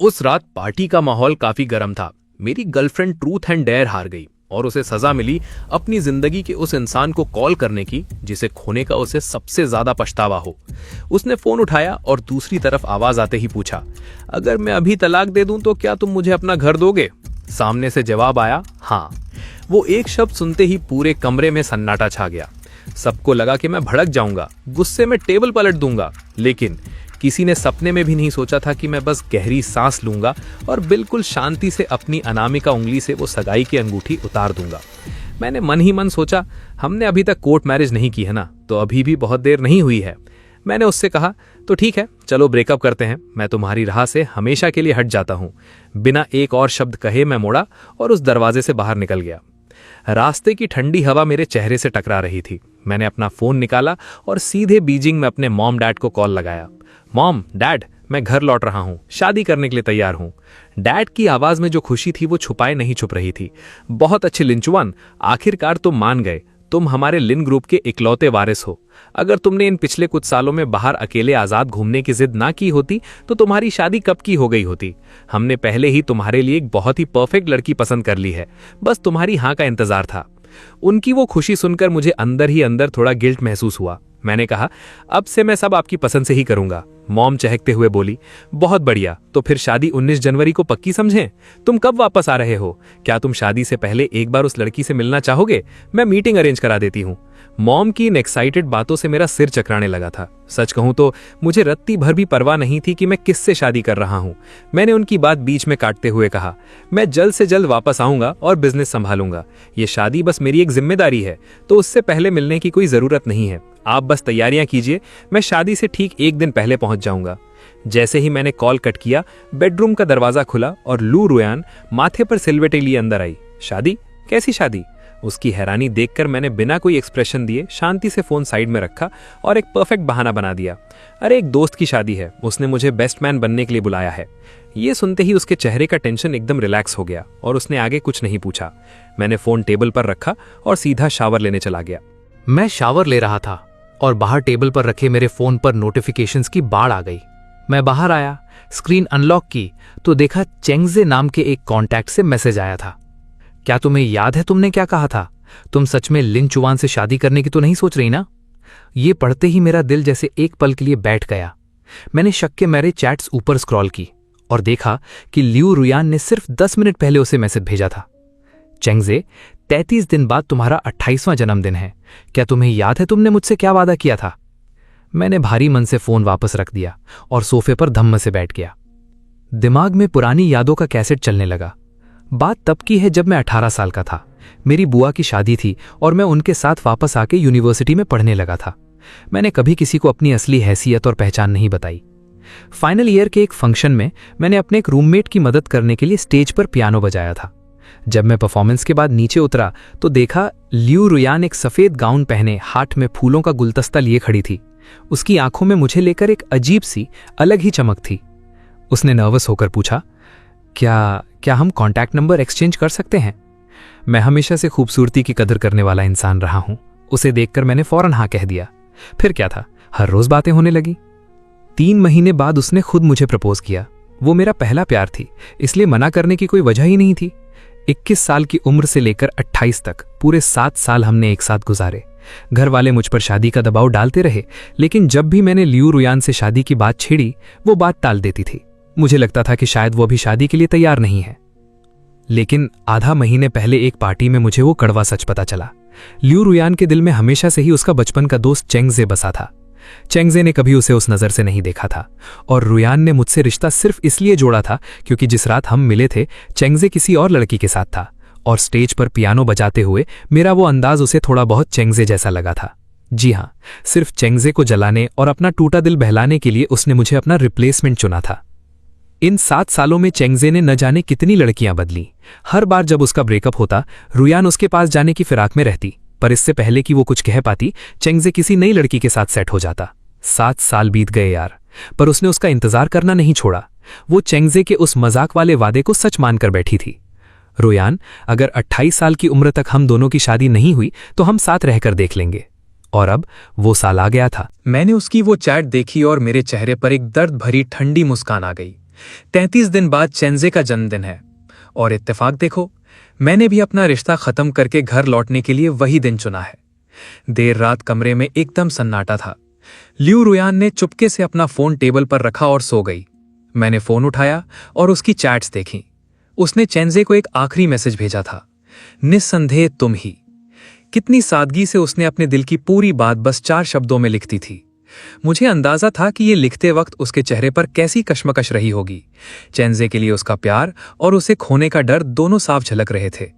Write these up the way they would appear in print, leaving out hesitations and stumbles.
उस रात पार्टी का माहौल काफी गर्म था। मेरी गर्लफ्रेंड ट्रूथ एंड डेयर हार गई और उसे सजा मिली अपनी जिंदगी के उस इंसान को कॉल करने की जिसे खोने का उसे सबसे ज्यादा पछतावा हो। उसने फोन उठाया और दूसरी तरफ आवाज आते ही पूछा, अगर मैं अभी तलाक दे दूं तो क्या तुम मुझे अपना घर दोगे? सामने से जवाब आया, हाँ। वो एक शब्द सुनते ही पूरे कमरे में सन्नाटा छा गया। सबको लगा कि मैं भड़क जाऊंगा, गुस्से में टेबल पलट दूंगा, लेकिन किसी ने सपने में भी नहीं सोचा था कि मैं बस गहरी सांस लूंगा और बिल्कुल शांति से अपनी अनामिका उंगली से वो सगाई की अंगूठी उतार दूंगा। मैंने मन ही मन सोचा, हमने अभी तक कोर्ट मैरिज नहीं की है ना, तो अभी भी बहुत देर नहीं हुई है। मैंने उससे कहा, तो ठीक है, चलो ब्रेकअप करते हैं, मैं तुम्हारी राह से हमेशा के लिए हट जाता हूं। बिना एक और शब्द कहे मैं मुड़ा और उस दरवाजे से बाहर निकल गया। रास्ते की ठंडी हवा मेरे चेहरे से टकरा रही थी। मैंने अपना फोन निकाला और सीधे बीजिंग में अपने मॉम डैड को कॉल लगाया। मॉम, डैड, मैं घर लौट रहा हूँ, शादी करने के लिए तैयार हूँ। डैड की आवाज में जो खुशी थी वो छुपाए नहीं छुप रही थी। बहुत अच्छे लिंचुआन, आखिरकार तुम मान गए। तुम हमारे लिन ग्रुप के इकलौते वारिस हो। अगर तुमने इन पिछले कुछ सालों में बाहर अकेले आजाद घूमने की जिद ना की होती तो तुम्हारी शादी कब की हो गई होती। हमने पहले ही तुम्हारे लिए एक बहुत ही परफेक्ट लड़की पसंद कर ली है, बस तुम्हारी हाँ का इंतजार था। उनकी वो खुशी सुनकर मुझे अंदर ही अंदर थोड़ा गिल्ट महसूस हुआ। मैंने कहा, अब से मैं सब आपकी पसंद से ही करूंगा। मॉम चहकते हुए बोली, बहुत बढ़िया, तो फिर शादी 19 जनवरी को पक्की समझें। तुम कब वापस आ रहे हो? क्या तुम शादी से पहले एक बार उस लड़की से मिलना चाहोगे? मैं मीटिंग अरेंज करा देती हूँ। मॉम की इन एक्साइटेड बातों से मेरा सिर चकराने लगा था। सच कहूं तो मुझे रत्ती भर भी परवाह नहीं थी कि मैं किससे शादी कर रहा हूं। मैंने उनकी बात बीच में काटते हुए कहा, मैं जल्द से जल्द वापस आऊंगा और बिजनेस संभालूंगा। ये शादी बस मेरी एक जिम्मेदारी है, तो उससे पहले मिलने की कोई जरूरत नहीं है। आप बस तैयारियां कीजिए, मैं शादी से ठीक एक दिन पहले पहुंच जाऊंगा। जैसे ही मैंने कॉल कट किया, बेडरूम का दरवाजा खुला और लू रुयान माथे पर सिलवटे लिए अंदर आई। शादी? कैसी शादी? उसकी हैरानी देखकर मैंने बिना कोई एक्सप्रेशन दिए शांति से फोन साइड में रखा और एक परफेक्ट बहाना बना दिया। अरे, एक दोस्त की शादी है, उसने मुझे बेस्ट मैन बनने के लिए बुलाया है। ये सुनते ही उसके चेहरे का टेंशन एकदम रिलैक्स हो गया और उसने आगे कुछ नहीं पूछा। मैंने फोन टेबल पर रखा और सीधा शावर लेने चला गया। मैं शावर ले रहा था और बाहर टेबल पर रखे मेरे फोन पर नोटिफिकेशंस की बाढ़ आ गई। मैं बाहर आया, स्क्रीन अनलॉक की तो देखा चेंगजे नाम के एक कॉन्टैक्ट से मैसेज आया था। क्या तुम्हें याद है तुमने क्या कहा था? तुम सच में लिन चुआन से शादी करने की तो नहीं सोच रही ना? ये पढ़ते ही मेरा दिल जैसे एक पल के लिए बैठ गया। मैंने शक के मेरे चैट्स ऊपर स्क्रॉल की और देखा कि लियू रुयान ने सिर्फ 10 मिनट पहले उसे मैसेज भेजा था। चेंगजे, 33 दिन बाद तुम्हारा 28वां जन्मदिन है। क्या तुम्हें याद है तुमने मुझसे क्या वादा किया था? मैंने भारी मन से फोन वापस रख दिया और सोफे पर धम्म से बैठ गया। दिमाग में पुरानी यादों का कैसेट चलने लगा। बात तब की है जब मैं 18 साल का था। मेरी बुआ की शादी थी और मैं उनके साथ वापस आके यूनिवर्सिटी में पढ़ने लगा था। मैंने कभी किसी को अपनी असली हैसियत और पहचान नहीं बताई। फाइनल ईयर के एक फंक्शन में मैंने अपने एक रूममेट की मदद करने के लिए स्टेज पर पियानो बजाया था। जब मैं परफॉर्मेंस के बाद नीचे उतरा तो देखा लियू रुयान एक सफेद गाउन पहने हाथ में फूलों का गुलदस्ता लिए खड़ी थी। उसकी आंखों में मुझे लेकर एक अजीब सी अलग ही चमक थी। उसने नर्वस होकर पूछा, क्या हम कॉन्टैक्ट नंबर एक्सचेंज कर सकते हैं? मैं हमेशा से खूबसूरती की कदर करने वाला इंसान रहा हूं। उसे देखकर मैंने फौरन हाँ कह दिया। फिर क्या था, हर रोज बातें होने लगी। 3 महीने बाद उसने खुद मुझे प्रपोज किया। वो मेरा पहला प्यार थी, इसलिए मना करने की कोई वजह ही नहीं थी। 21 साल की उम्र से लेकर 28 तक पूरे 7 साल हमने एक साथ गुजारे। घर वाले मुझ पर शादी का दबाव डालते रहे, लेकिन जब भी मैंने लियू रुयान से शादी की बात छेड़ी वो बात टाल देती थी। मुझे लगता था कि शायद वो अभी शादी के लिए तैयार नहीं है। लेकिन आधा महीने पहले एक पार्टी में मुझे वो कड़वा सच पता चला। लियू रुयान के दिल में हमेशा से ही उसका बचपन का दोस्त चेंगजे बसा था। चेंगजे ने कभी उसे उस नजर से नहीं देखा था और रुयान ने मुझसे रिश्ता सिर्फ इसलिए जोड़ा था क्योंकि जिस रात हम मिले थे चेंगजे किसी और लड़की के साथ था और स्टेज पर पियानो बजाते हुए मेरा वो अंदाज उसे थोड़ा बहुत चेंगजे जैसा लगा था। जी हाँ, सिर्फ चेंगजे को जलाने और अपना टूटा दिल बहलाने के लिए उसने मुझे अपना रिप्लेसमेंट चुना था। इन 7 सालों में चेंगजे ने न जाने कितनी लड़कियां बदली। हर बार जब उसका ब्रेकअप होता रुयान उसके पास जाने की फिराक में रहती, पर इससे पहले कि वो कुछ कह पाती चेंगजे किसी नई लड़की के साथ सेट हो जाता। 7 साल बीत गए यार, पर उसने उसका इंतजार करना नहीं छोड़ा। वो चेंगजे के उस मजाक वाले वादे को सच मानकर बैठी थी। रुयान, अगर 28 साल की उम्र तक हम दोनों की शादी नहीं हुई तो हम साथ रहकर देख लेंगे। और अब वो साल आ गया था। मैंने उसकी वो चैट देखी और मेरे चेहरे पर एक दर्द भरी ठंडी मुस्कान आ गई। 33 दिन बाद चेंजे का जन्मदिन है और इत्तेफाक देखो, मैंने भी अपना रिश्ता खत्म करके घर लौटने के लिए वही दिन चुना है। देर रात कमरे में एकदम सन्नाटा था। लियू रुयान ने चुपके से अपना फोन टेबल पर रखा और सो गई। मैंने फोन उठाया और उसकी चैट्स देखी। उसने चेंजे को एक आखिरी मैसेज भेजा था, निस्संदेह तुम ही। कितनी सादगी से उसने अपने दिल की पूरी बात बस 4 शब्दों में लिखती थी। मुझे अंदाजा था कि ये लिखते वक्त उसके चेहरे पर कैसी कश्मकश रही होगी। चेंजे के लिए उसका प्यार और उसे खोने का डर दोनों साफ झलक रहे थे।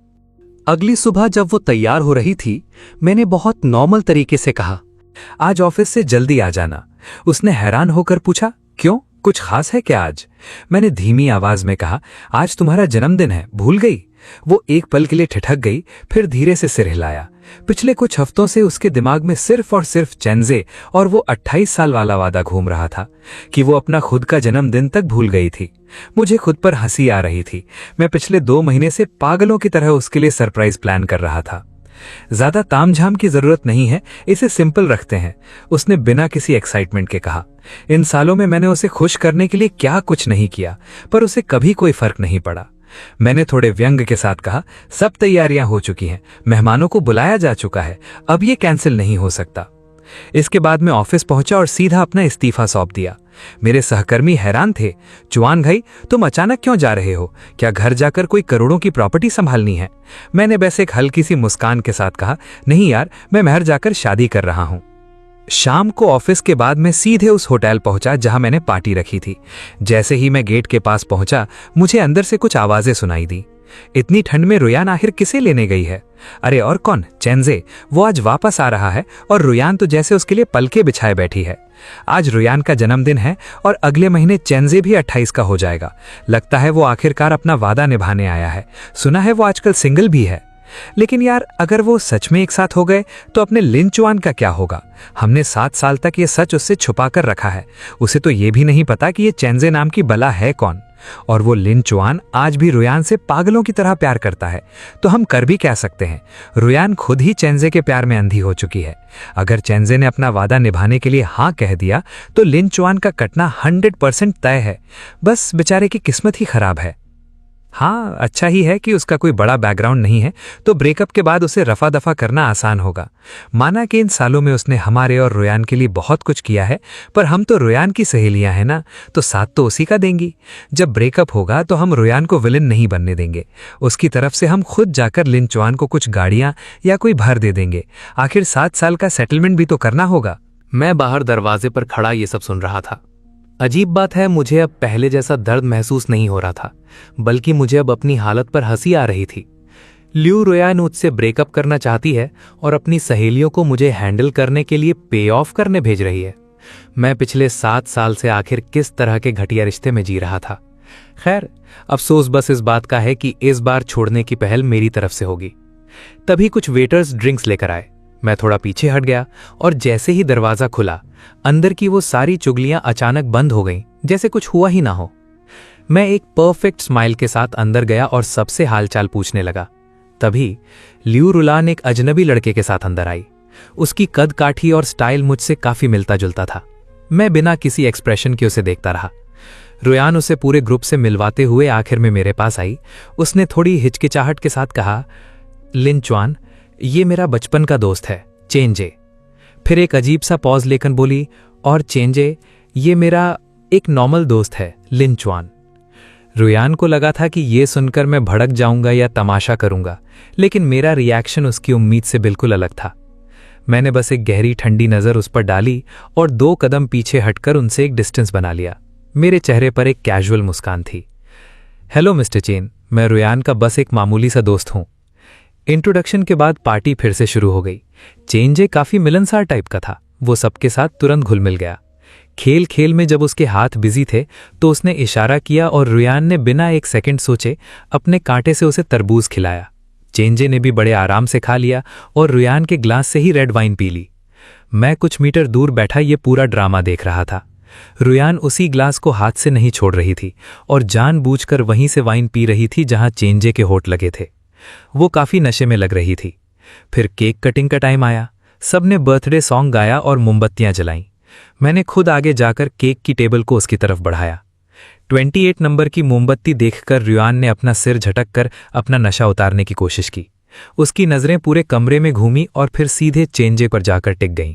अगली सुबह जब वो तैयार हो रही थी, मैंने बहुत नॉर्मल तरीके से कहा, आज ऑफिस से जल्दी आ जाना। उसने हैरान होकर पूछा, क्यों, कुछ खास है क्या आज? मैंने धीमी आवाज में कहा, आज तुम्हारा जन्मदिन है, भूल गई? वो एक पल के लिए ठिठक गई, फिर धीरे से सिर हिलाया। पिछले कुछ हफ्तों से उसके दिमाग में सिर्फ और सिर्फ चेंजे और वो 28 साल वाला वादा घूम रहा था कि वो अपना खुद का जन्मदिन तक भूल गई थी। मुझे खुद पर हंसी आ रही थी। मैं पिछले 2 महीने से पागलों की तरह उसके लिए सरप्राइज प्लान कर रहा था। ज्यादा तामझाम की जरूरत नहीं है, इसे सिंपल रखते हैं, उसने बिना किसी एक्साइटमेंट के कहा। इन सालों में मैंने उसे खुश करने के लिए क्या कुछ नहीं किया, पर उसे कभी कोई फर्क नहीं पड़ा। मैंने थोड़े व्यंग के साथ कहा, सब तैयारियां हो चुकी हैं, मेहमानों को बुलाया जा चुका है, अब ये कैंसिल नहीं हो सकता। इसके बाद मैं ऑफिस पहुंचा और सीधा अपना इस्तीफा सौंप दिया। मेरे सहकर्मी हैरान थे, चुआन भाई तुम अचानक क्यों जा रहे हो? क्या घर जाकर कोई करोड़ों की प्रॉपर्टी संभालनी है? मैंने बस एक हल्की सी मुस्कान के साथ कहा, नहीं यार, मैं महर जाकर शादी कर रहा हूं। शाम को ऑफिस के बाद मैं सीधे उस होटल पहुंचा जहां मैंने पार्टी रखी थी। जैसे ही मैं गेट के पास पहुंचा, मुझे अंदर से कुछ आवाजें सुनाई दी। इतनी ठंड में रुयान आखिर किसे लेने गई है? अरे और कौन, चेंजे। वो आज वापस आ रहा है और रुयान तो जैसे उसके लिए पलके बिछाए बैठी है। आज रुयान का जन्मदिन है और अगले महीने चेंजे भी 28 का हो जाएगा। लगता है वो आखिरकार अपना वादा निभाने आया है। सुना है वो आजकल सिंगल भी है। लेकिन यार, अगर वो सच में एक साथ हो गए तो अपने लिन चुआन का क्या होगा? हमने 7 साल तक ये सच उससे छुपा कर रखा है। उसे तो ये भी नहीं पता कि ये चेंजे नाम की बला है कौन। और वो लिन चुआन आज भी रुयान से पागलों की तरह प्यार करता है। तो हम कर भी क्या सकते हैं? रुयान खुद ही चेंजे के प्यार में अंधी हो चुकी है। अगर चेंजे ने अपना वादा निभाने के लिए हाँ कह दिया तो लिन चुआन का कटना 100% तय है। बस बेचारे की किस्मत ही खराब है। हाँ, अच्छा ही है कि उसका कोई बड़ा बैकग्राउंड नहीं है, तो ब्रेकअप के बाद उसे रफा दफा करना आसान होगा। माना कि इन सालों में उसने हमारे और रुयान के लिए बहुत कुछ किया है, पर हम तो रुयान की सहेलियां हैं ना, तो साथ तो उसी का देंगी। जब ब्रेकअप होगा तो हम रुयान को विलन नहीं बनने देंगे। उसकी तरफ से हम खुद जाकर लिन चुआन को कुछ गाड़ियां या कोई भर दे देंगे। आखिर 7 साल का सेटलमेंट भी तो करना होगा। मैं बाहर दरवाजे पर खड़ा ये सब सुन रहा था। अजीब बात है, मुझे अब पहले जैसा दर्द महसूस नहीं हो रहा था, बल्कि मुझे अब अपनी हालत पर हंसी आ रही थी। लियू रुयान मुझसे ब्रेकअप करना चाहती है और अपनी सहेलियों को मुझे हैंडल करने के लिए पे ऑफ करने भेज रही है। मैं पिछले 7 साल से आखिर किस तरह के घटिया रिश्ते में जी रहा था। खैर, अफसोस बस इस बात का है कि इस बार छोड़ने की पहल मेरी तरफ से होगी। तभी कुछ वेटर्स ड्रिंक्स लेकर आए। मैं थोड़ा पीछे हट गया और जैसे ही दरवाजा खुला, अंदर की वो सारी चुगलियां अचानक बंद हो गईं, जैसे कुछ हुआ ही ना हो। मैं एक परफेक्ट स्माइल के साथ अंदर गया और सबसे हालचाल पूछने लगा। तभी लियू रुलान एक अजनबी लड़के के साथ अंदर आई। उसकी कद काठी और स्टाइल मुझसे काफी मिलता जुलता था। मैं बिना किसी एक्सप्रेशन के उसे देखता रहा। रुयान उसे पूरे ग्रुप से मिलवाते हुए आखिर में मेरे पास आई। उसने थोड़ी हिचकिचाहट के साथ कहा, लिन चुआन, ये मेरा बचपन का दोस्त है, चेंजे। फिर एक अजीब सा पॉज लेकर बोली, और चेंजे, ये मेरा एक नॉर्मल दोस्त है, लिन चुआन। रुयान को लगा था कि ये सुनकर मैं भड़क जाऊंगा या तमाशा करूंगा, लेकिन मेरा रिएक्शन उसकी उम्मीद से बिल्कुल अलग था। मैंने बस एक गहरी ठंडी नजर उस पर डाली और 2 कदम पीछे हटकर उनसे एक डिस्टेंस बना लिया। मेरे चेहरे पर एक कैजुअल मुस्कान थी। हेलो मिस्टर चेन, मैं रुयान का बस एक मामूली सा दोस्त हूं। इंट्रोडक्शन के बाद पार्टी फिर से शुरू हो गई। चेंजे काफी मिलनसार टाइप का था। वो सबके साथ तुरंत घुल मिल गया। खेल खेल में जब उसके हाथ बिजी थे तो उसने इशारा किया और रुयान ने बिना एक सेकंड सोचे अपने कांटे से उसे तरबूज खिलाया। चेंजे ने भी बड़े आराम से खा लिया और रुयान के ग्लास से ही रेड वाइन पी ली। मैं कुछ मीटर दूर बैठा ये पूरा ड्रामा देख रहा था। रुयान उसी ग्लास को हाथ से नहीं छोड़ रही थी और जानबूझकर वहीं से वाइन पी रही थी जहां चेंजे के होठ लगे थे। वो काफी नशे में लग रही थी। फिर केक कटिंग का टाइम आया। सबने बर्थडे सॉन्ग गाया और मोमबत्तियां जलाईं। मैंने खुद आगे जाकर केक की टेबल को उसकी तरफ बढ़ाया। 28 नंबर की मोमबत्ती देखकर रुयान ने अपना सिर झटक कर अपना नशा उतारने की कोशिश की। उसकी नजरें पूरे कमरे में घूमी और फिर सीधे चेंजे पर जाकर टिक गईं।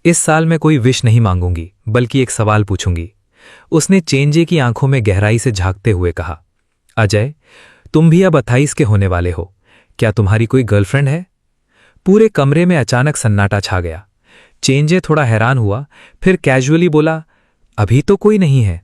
इस साल मैं कोई विश नहीं मांगूंगी, बल्कि एक सवाल पूछूंगी, उसने चेंजे की आंखों में गहराई से झांकते हुए कहा। अजय, तुम भी अब 28 के होने वाले हो, क्या तुम्हारी कोई गर्लफ्रेंड है? पूरे कमरे में अचानक सन्नाटा छा गया। चेंजे थोड़ा हैरान हुआ, फिर कैजुअली बोला, अभी तो कोई नहीं है।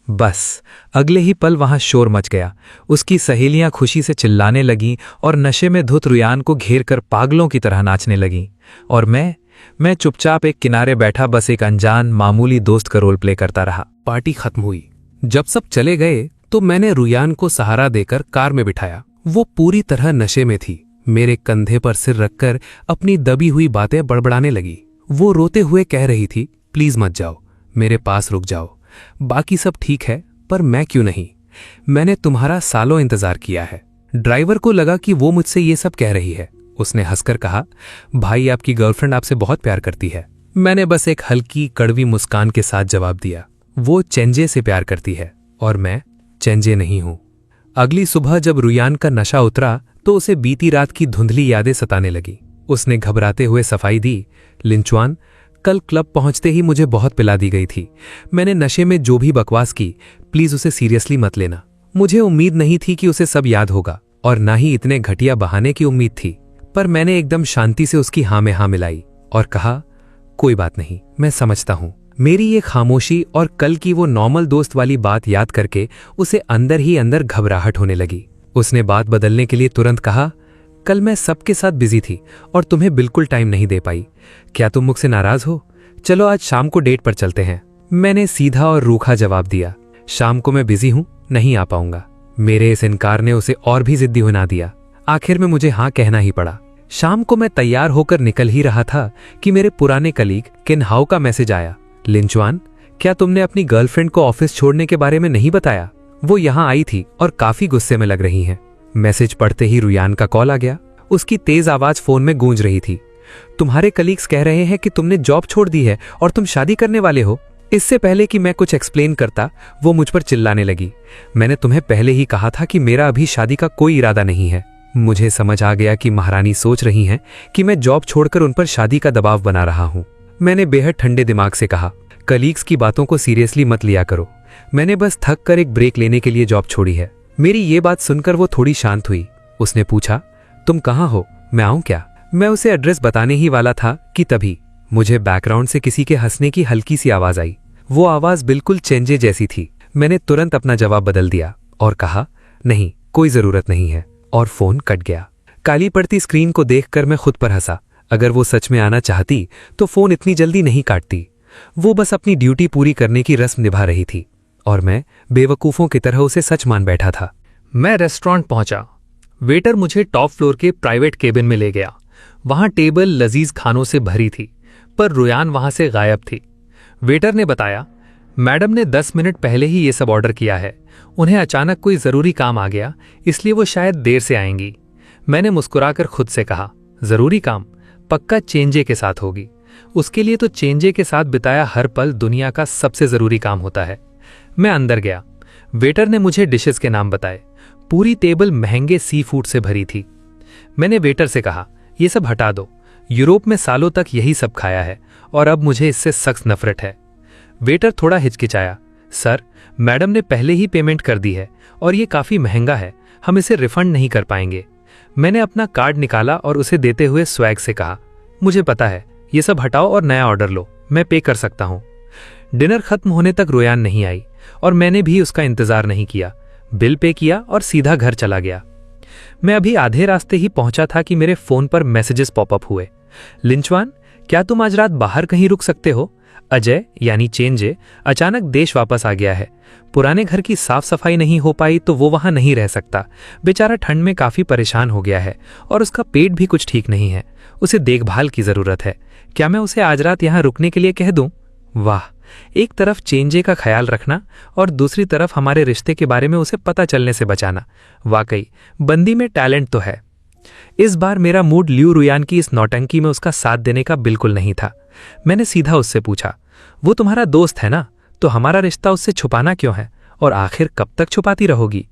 बस अगले ही पल वहां शोर मच गया। उसकी सहेलियां खुशी से चिल्लाने लगीं और नशे में धुत रुयान को घेर कर पागलों की तरह नाचने लगीं। और मैं चुपचाप एक किनारे बैठा बस एक अनजान मामूली दोस्त का रोल प्ले करता रहा। पार्टी खत्म हुई। जब सब चले गए तो मैंने रुयान को सहारा देकर कार में बिठाया। वो पूरी तरह नशे में थी। मेरे कंधे पर सिर रखकर अपनी दबी हुई बातें बड़बड़ाने लगी। वो रोते हुए कह रही थी, प्लीज मत जाओ, मेरे पास रुक जाओ, बाकी सब ठीक है, पर मैं क्यों नहीं? मैंने तुम्हारा सालों इंतजार किया है। ड्राइवर को लगा कि वो मुझसे ये सब कह रही है। उसने हंसकर कहा, भाई आपकी गर्लफ्रेंड आपसे बहुत प्यार करती है। मैंने बस एक हल्की कड़वी मुस्कान के साथ जवाब दिया, वो चेंजे से प्यार करती है और मैं चेंजे नहीं हूं। अगली सुबह जब रुयान का नशा उतरा तो उसे बीती रात की धुंधली यादें सताने लगी। उसने घबराते हुए सफाई दी, लिंचवान, कल क्लब पहुंचते ही मुझे बहुत पिला दी गई थी। मैंने नशे में जो भी बकवास की, प्लीज उसे सीरियसली मत लेना। मुझे उम्मीद नहीं थी कि उसे सब याद होगा और ना ही इतने घटिया बहाने की उम्मीद थी, पर मैंने एकदम शांति से उसकी हाँ में हाँ मिलाई और कहा, कोई बात नहीं, मैं समझता हूं। मेरी ये खामोशी और कल की वो नॉर्मल दोस्त वाली बात याद करके उसे अंदर ही अंदर घबराहट होने लगी। उसने बात बदलने के लिए तुरंत कहा, कल मैं सबके साथ बिजी थी और तुम्हें बिल्कुल टाइम नहीं दे पाई। क्या तुम मुझसे नाराज हो? चलो आज शाम को डेट पर चलते हैं। मैंने सीधा और रूखा जवाब दिया, शाम को मैं बिजी हूं, नहीं आ पाऊंगा। मेरे इस इनकार ने उसे और भी जिद्दी बना दिया। आखिर में मुझे हाँ कहना ही पड़ा। शाम को मैं तैयार होकर निकल ही रहा था कि मेरे पुराने कलीग किन हाउ का मैसेज आया, लिंचवान, क्या तुमने अपनी गर्लफ्रेंड को ऑफिस छोड़ने के बारे में नहीं बताया? वो यहां आई थी और काफी गुस्से में लग रही हैं। मैसेज पढ़ते ही रुयान का कॉल आ गया। उसकी तेज आवाज फोन में गूंज रही थी, तुम्हारे कलीग्स कह रहे हैं कि तुमने जॉब छोड़ दी है और तुम शादी करने वाले हो। इससे पहले कि मैं कुछ एक्सप्लेन करता, वो मुझ पर चिल्लाने लगी, मैंने तुम्हें पहले ही कहा था कि मेरा अभी शादी का कोई इरादा नहीं है। मुझे समझ आ गया कि महारानी सोच रही हैं कि मैं जॉब छोड़कर उन पर शादी का दबाव बना रहा हूं। मैंने बेहद ठंडे दिमाग से कहा, कलीग्स की बातों को सीरियसली मत लिया करो, मैंने बस थक कर एक ब्रेक लेने के लिए जॉब छोड़ी है। मेरी ये बात सुनकर वो थोड़ी शांत हुई। उसने पूछा, तुम कहाँ हो, मैं आऊं क्या? मैं उसे एड्रेस बताने ही वाला था कि तभी मुझे बैकग्राउंड से किसी के हंसने की हल्की सी आवाज आई। वो आवाज बिल्कुल चेंजे जैसी थी। मैंने तुरंत अपना जवाब बदल दिया और कहा, नहीं, कोई जरूरत नहीं है, और फोन कट गया। काली पड़ती स्क्रीन को देखकर मैं खुद पर हंसा। अगर वो सच में आना चाहती तो फोन इतनी जल्दी नहीं काटती। वो बस अपनी ड्यूटी पूरी करने की रस्म निभा रही थी और मैं बेवकूफों की तरह उसे सच मान बैठा था। मैं रेस्टोरेंट पहुंचा। वेटर मुझे टॉप फ्लोर के प्राइवेट केबिन में ले गया। वहां टेबल लजीज खानों से भरी थी, पर रुयान वहां से गायब थी। वेटर ने बताया, मैडम ने 10 मिनट पहले ही ये सब ऑर्डर किया है। उन्हें अचानक कोई जरूरी काम आ गया, इसलिए वो शायद देर से आएंगी। मैंने मुस्कुराकर खुद से कहा, जरूरी काम? पक्का चेंजे के साथ होगी। उसके लिए तो चेंजे के साथ बिताया हर पल दुनिया का सबसे जरूरी काम होता है। मैं अंदर गया। वेटर ने मुझे डिशेस के नाम बताए। पूरी टेबल महंगे सी फूड से भरी थी। मैंने वेटर से कहा, ये सब हटा दो, यूरोप में सालों तक यही सब खाया है और अब मुझे इससे सख्त नफरत है। वेटर थोड़ा हिचकिचाया, सर, मैडम ने पहले ही पेमेंट कर दी है और ये काफी महंगा है, हम इसे रिफंड नहीं कर पाएंगे। मैंने अपना कार्ड निकाला और उसे देते हुए स्वैग से कहा, मुझे पता है, ये सब हटाओ और नया ऑर्डर लो, मैं पे कर सकता हूं। डिनर खत्म होने तक रुयान नहीं आई और मैंने भी उसका इंतजार नहीं किया। बिल पे किया और सीधा घर चला गया। मैं अभी आधे रास्ते ही पहुंचा था कि मेरे फोन पर मैसेजेस पॉपअप हुए। लिंचवान, क्या तुम आज रात बाहर कहीं रुक सकते हो? अजय यानी चेंजे अचानक देश वापस आ गया है। पुराने घर की साफ सफाई नहीं हो पाई तो वो वहां नहीं रह सकता। बेचारा ठंड में काफी परेशान हो गया है और उसका पेट भी कुछ ठीक नहीं है। उसे देखभाल की जरूरत है। क्या मैं उसे आज रात यहां रुकने के लिए कह दूं? वाह, एक तरफ चेंजे का ख्याल रखना और दूसरी तरफ हमारे रिश्ते के बारे में उसे पता चलने से बचाना। वाकई बंदी में टैलेंट तो है। इस बार मेरा मूड ल्यू रुयान की इस नौटंकी में उसका साथ देने का बिल्कुल नहीं था। मैंने सीधा उससे पूछा, वो तुम्हारा दोस्त है ना? तो हमारा रिश्ता उससे छुपाना क्यों है, और आखिर कब तक छुपाती रहोगी?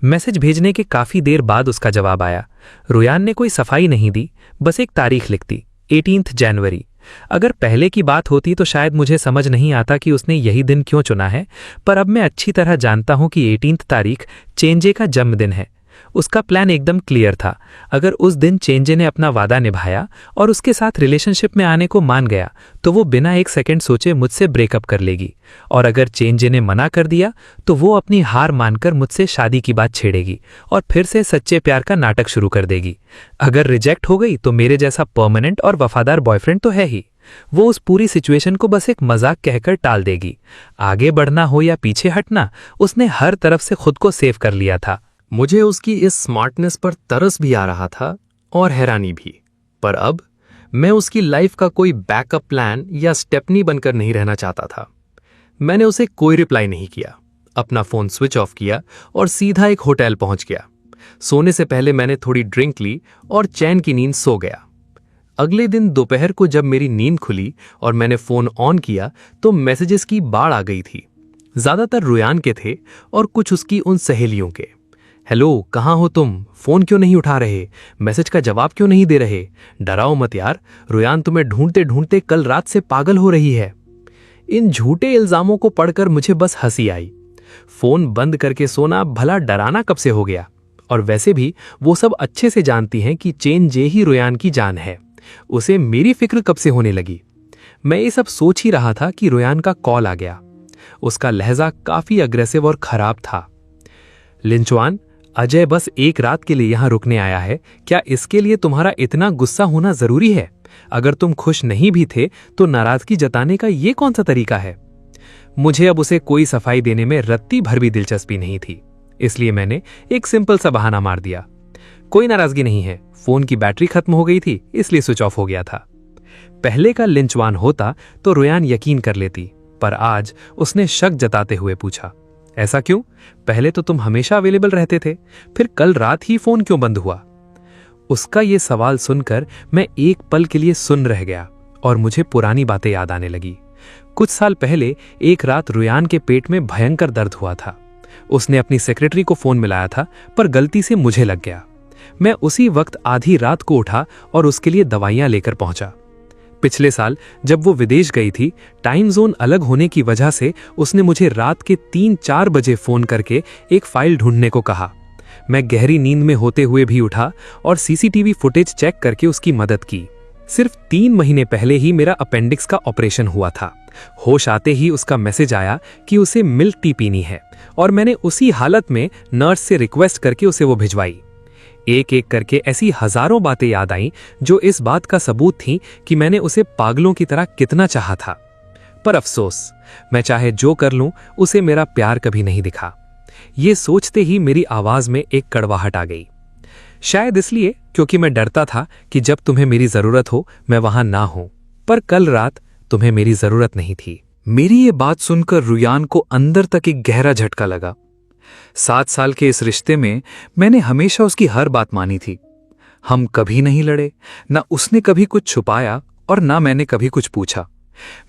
मैसेज भेजने के काफी देर बाद उसका जवाब आया। रुयान ने कोई सफाई नहीं दी, बस एक तारीख लिख दी, 18 जनवरी। अगर पहले की बात होती तो शायद मुझे समझ नहीं आता कि उसने यही दिन क्यों चुना है, पर अब मैं अच्छी तरह जानता हूं कि 18 तारीख चेंजे का जन्मदिन है। उसका प्लान एकदम क्लियर था। अगर उस दिन चेंजे ने अपना वादा निभाया और उसके साथ रिलेशनशिप में आने को मान गया तो वो बिना एक सेकंड सोचे मुझसे ब्रेकअप कर लेगी, और अगर चेंजे ने मना कर दिया तो वो अपनी हार मानकर मुझसे शादी की बात छेड़ेगी और फिर से सच्चे प्यार का नाटक शुरू कर देगी। अगर रिजेक्ट हो गई तो मेरे जैसा परमानेंट और वफादार बॉयफ्रेंड तो है ही। वो उस पूरी सिचुएशन को बस एक मजाक कहकर टाल देगी। आगे बढ़ना हो या पीछे हटना, उसने हर तरफ से खुद को सेव कर लिया था। मुझे उसकी इस स्मार्टनेस पर तरस भी आ रहा था और हैरानी भी। पर अब मैं उसकी लाइफ का कोई बैकअप प्लान या स्टेपनी बनकर नहीं रहना चाहता था। मैंने उसे कोई रिप्लाई नहीं किया, अपना फोन स्विच ऑफ किया और सीधा एक होटल पहुंच गया। सोने से पहले मैंने थोड़ी ड्रिंक ली और चैन की नींद सो गया। अगले दिन दोपहर को जब मेरी नींद खुली और मैंने फोन ऑन किया तो मैसेजेस की बाढ़ आ गई थी। ज्यादातर रुयान के थे और कुछ उसकी उन सहेलियों के। हेलो, कहाँ हो तुम? फोन क्यों नहीं उठा रहे? मैसेज का जवाब क्यों नहीं दे रहे? डराओ मत यार, रुयान तुम्हें ढूंढते ढूंढते कल रात से पागल हो रही है। इन झूठे इल्जामों को पढ़कर मुझे बस हंसी आई। फोन बंद करके सोना भला डराना कब से हो गया? और वैसे भी वो सब अच्छे से जानती हैं कि चेंजे ही रुयान की जान है। उसे मेरी फिक्र कब से होने लगी? मैं ये सब सोच ही रहा था कि रुयान का कॉल आ गया। उसका लहजा काफी अग्रेसिव और खराब था। लिंचवान, अजय बस एक रात के लिए यहां रुकने आया है। क्या इसके लिए तुम्हारा इतना गुस्सा होना जरूरी है? अगर तुम खुश नहीं भी थे तो नाराजगी जताने का ये कौन सा तरीका है? मुझे अब उसे कोई सफाई देने में रत्ती भर भी दिलचस्पी नहीं थी, इसलिए मैंने एक सिंपल सा बहाना मार दिया। कोई नाराजगी नहीं है, फोन की बैटरी खत्म हो गई थी इसलिए स्विच ऑफ हो गया था। पहले का लिंचवान होता तो रुयान यकीन कर लेती, पर आज उसने शक जताते हुए पूछा, ऐसा क्यों? पहले तो तुम हमेशा अवेलेबल रहते थे, फिर कल रात ही फोन क्यों बंद हुआ? उसका ये सवाल सुनकर मैं एक पल के लिए सुन रह गया और मुझे पुरानी बातें याद आने लगी। कुछ साल पहले एक रात रुयान के पेट में भयंकर दर्द हुआ था। उसने अपनी सेक्रेटरी को फोन मिलाया था, पर गलती से मुझे लग गया। मैं उसी वक्त आधी रात को उठा और उसके लिए दवाइयां लेकर पहुंचा। पिछले साल जब वो विदेश गई थी, टाइम जोन अलग होने की वजह से उसने मुझे रात के 3-4 बजे फोन करके एक फाइल ढूंढने को कहा। मैं गहरी नींद में होते हुए भी उठा और सीसीटीवी फुटेज चेक करके उसकी मदद की। सिर्फ 3 महीने पहले ही मेरा अपेंडिक्स का ऑपरेशन हुआ था। होश आते ही उसका मैसेज आया कि उसे मिल्क टी पीनी है, और मैंने उसी हालत में नर्स से रिक्वेस्ट करके उसे वो भिजवाई। एक एक करके ऐसी हजारों बातें याद आईं जो इस बात का सबूत थी कि मैंने उसे पागलों की तरह कितना चाहा था। पर अफसोस, मैं चाहे जो कर लूं, उसे मेरा प्यार कभी नहीं दिखा। ये सोचते ही मेरी आवाज में एक कड़वाहट आ गई। शायद इसलिए क्योंकि मैं डरता था कि जब तुम्हें मेरी जरूरत हो मैं वहां ना हूं। पर कल रात तुम्हें मेरी जरूरत नहीं थी। मेरी ये बात सुनकर रुयान को अंदर तक एक गहरा झटका लगा। 7 साल के इस रिश्ते में मैंने हमेशा उसकी हर बात मानी थी। हम कभी नहीं लड़े, ना उसने कभी कुछ छुपाया और ना मैंने कभी कुछ पूछा।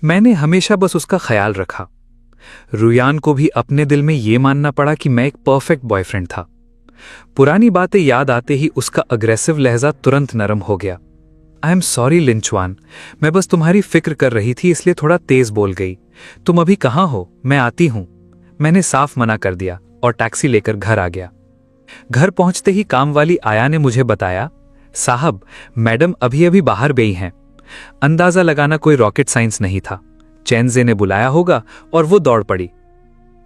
मैंने हमेशा बस उसका ख्याल रखा। रुयान को भी अपने दिल में ये मानना पड़ा कि मैं एक परफेक्ट बॉयफ्रेंड था। पुरानी बातें याद आते ही उसका अग्रेसिव लहजा तुरंत नरम हो गया। आई एम सॉरी लिंचवान, मैं बस तुम्हारी फिक्र कर रही थी इसलिए थोड़ा तेज बोल गई। तुम अभी कहाँ हो? मैं आती हूं। मैंने साफ मना कर दिया और टैक्सी लेकर घर आ गया। घर पहुंचते ही काम वाली आया ने मुझे बताया, साहब, मैडम अभी अभी बाहर गई हैं। अंदाजा लगाना कोई रॉकेट साइंस नहीं था। चेंजे ने बुलाया होगा और वो दौड़ पड़ी।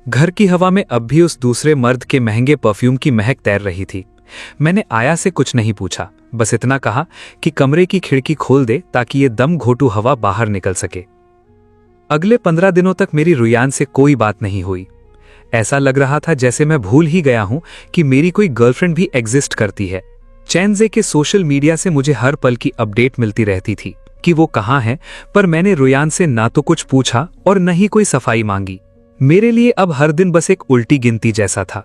घर की हवा में अब भी उस दूसरे मर्द के महंगे परफ्यूम की महक तैर रही थी। मैंने आया से कुछ नहीं पूछा, बस इतना कहा कि कमरे की खिड़की खोल दे ताकि ये दम घोटू हवा बाहर निकल सके। अगले 15 दिनों तक मेरी रुयान से कोई बात नहीं हुई। ऐसा लग रहा था जैसे मैं भूल ही गया हूं कि मेरी कोई गर्लफ्रेंड भी एग्जिस्ट करती है। चेंजे के सोशल मीडिया से मुझे हर पल की अपडेट मिलती रहती थी कि वो कहाँ है, पर मैंने रुयान से ना तो कुछ पूछा और न ही कोई सफाई मांगी। मेरे लिए अब हर दिन बस एक उल्टी गिनती जैसा था।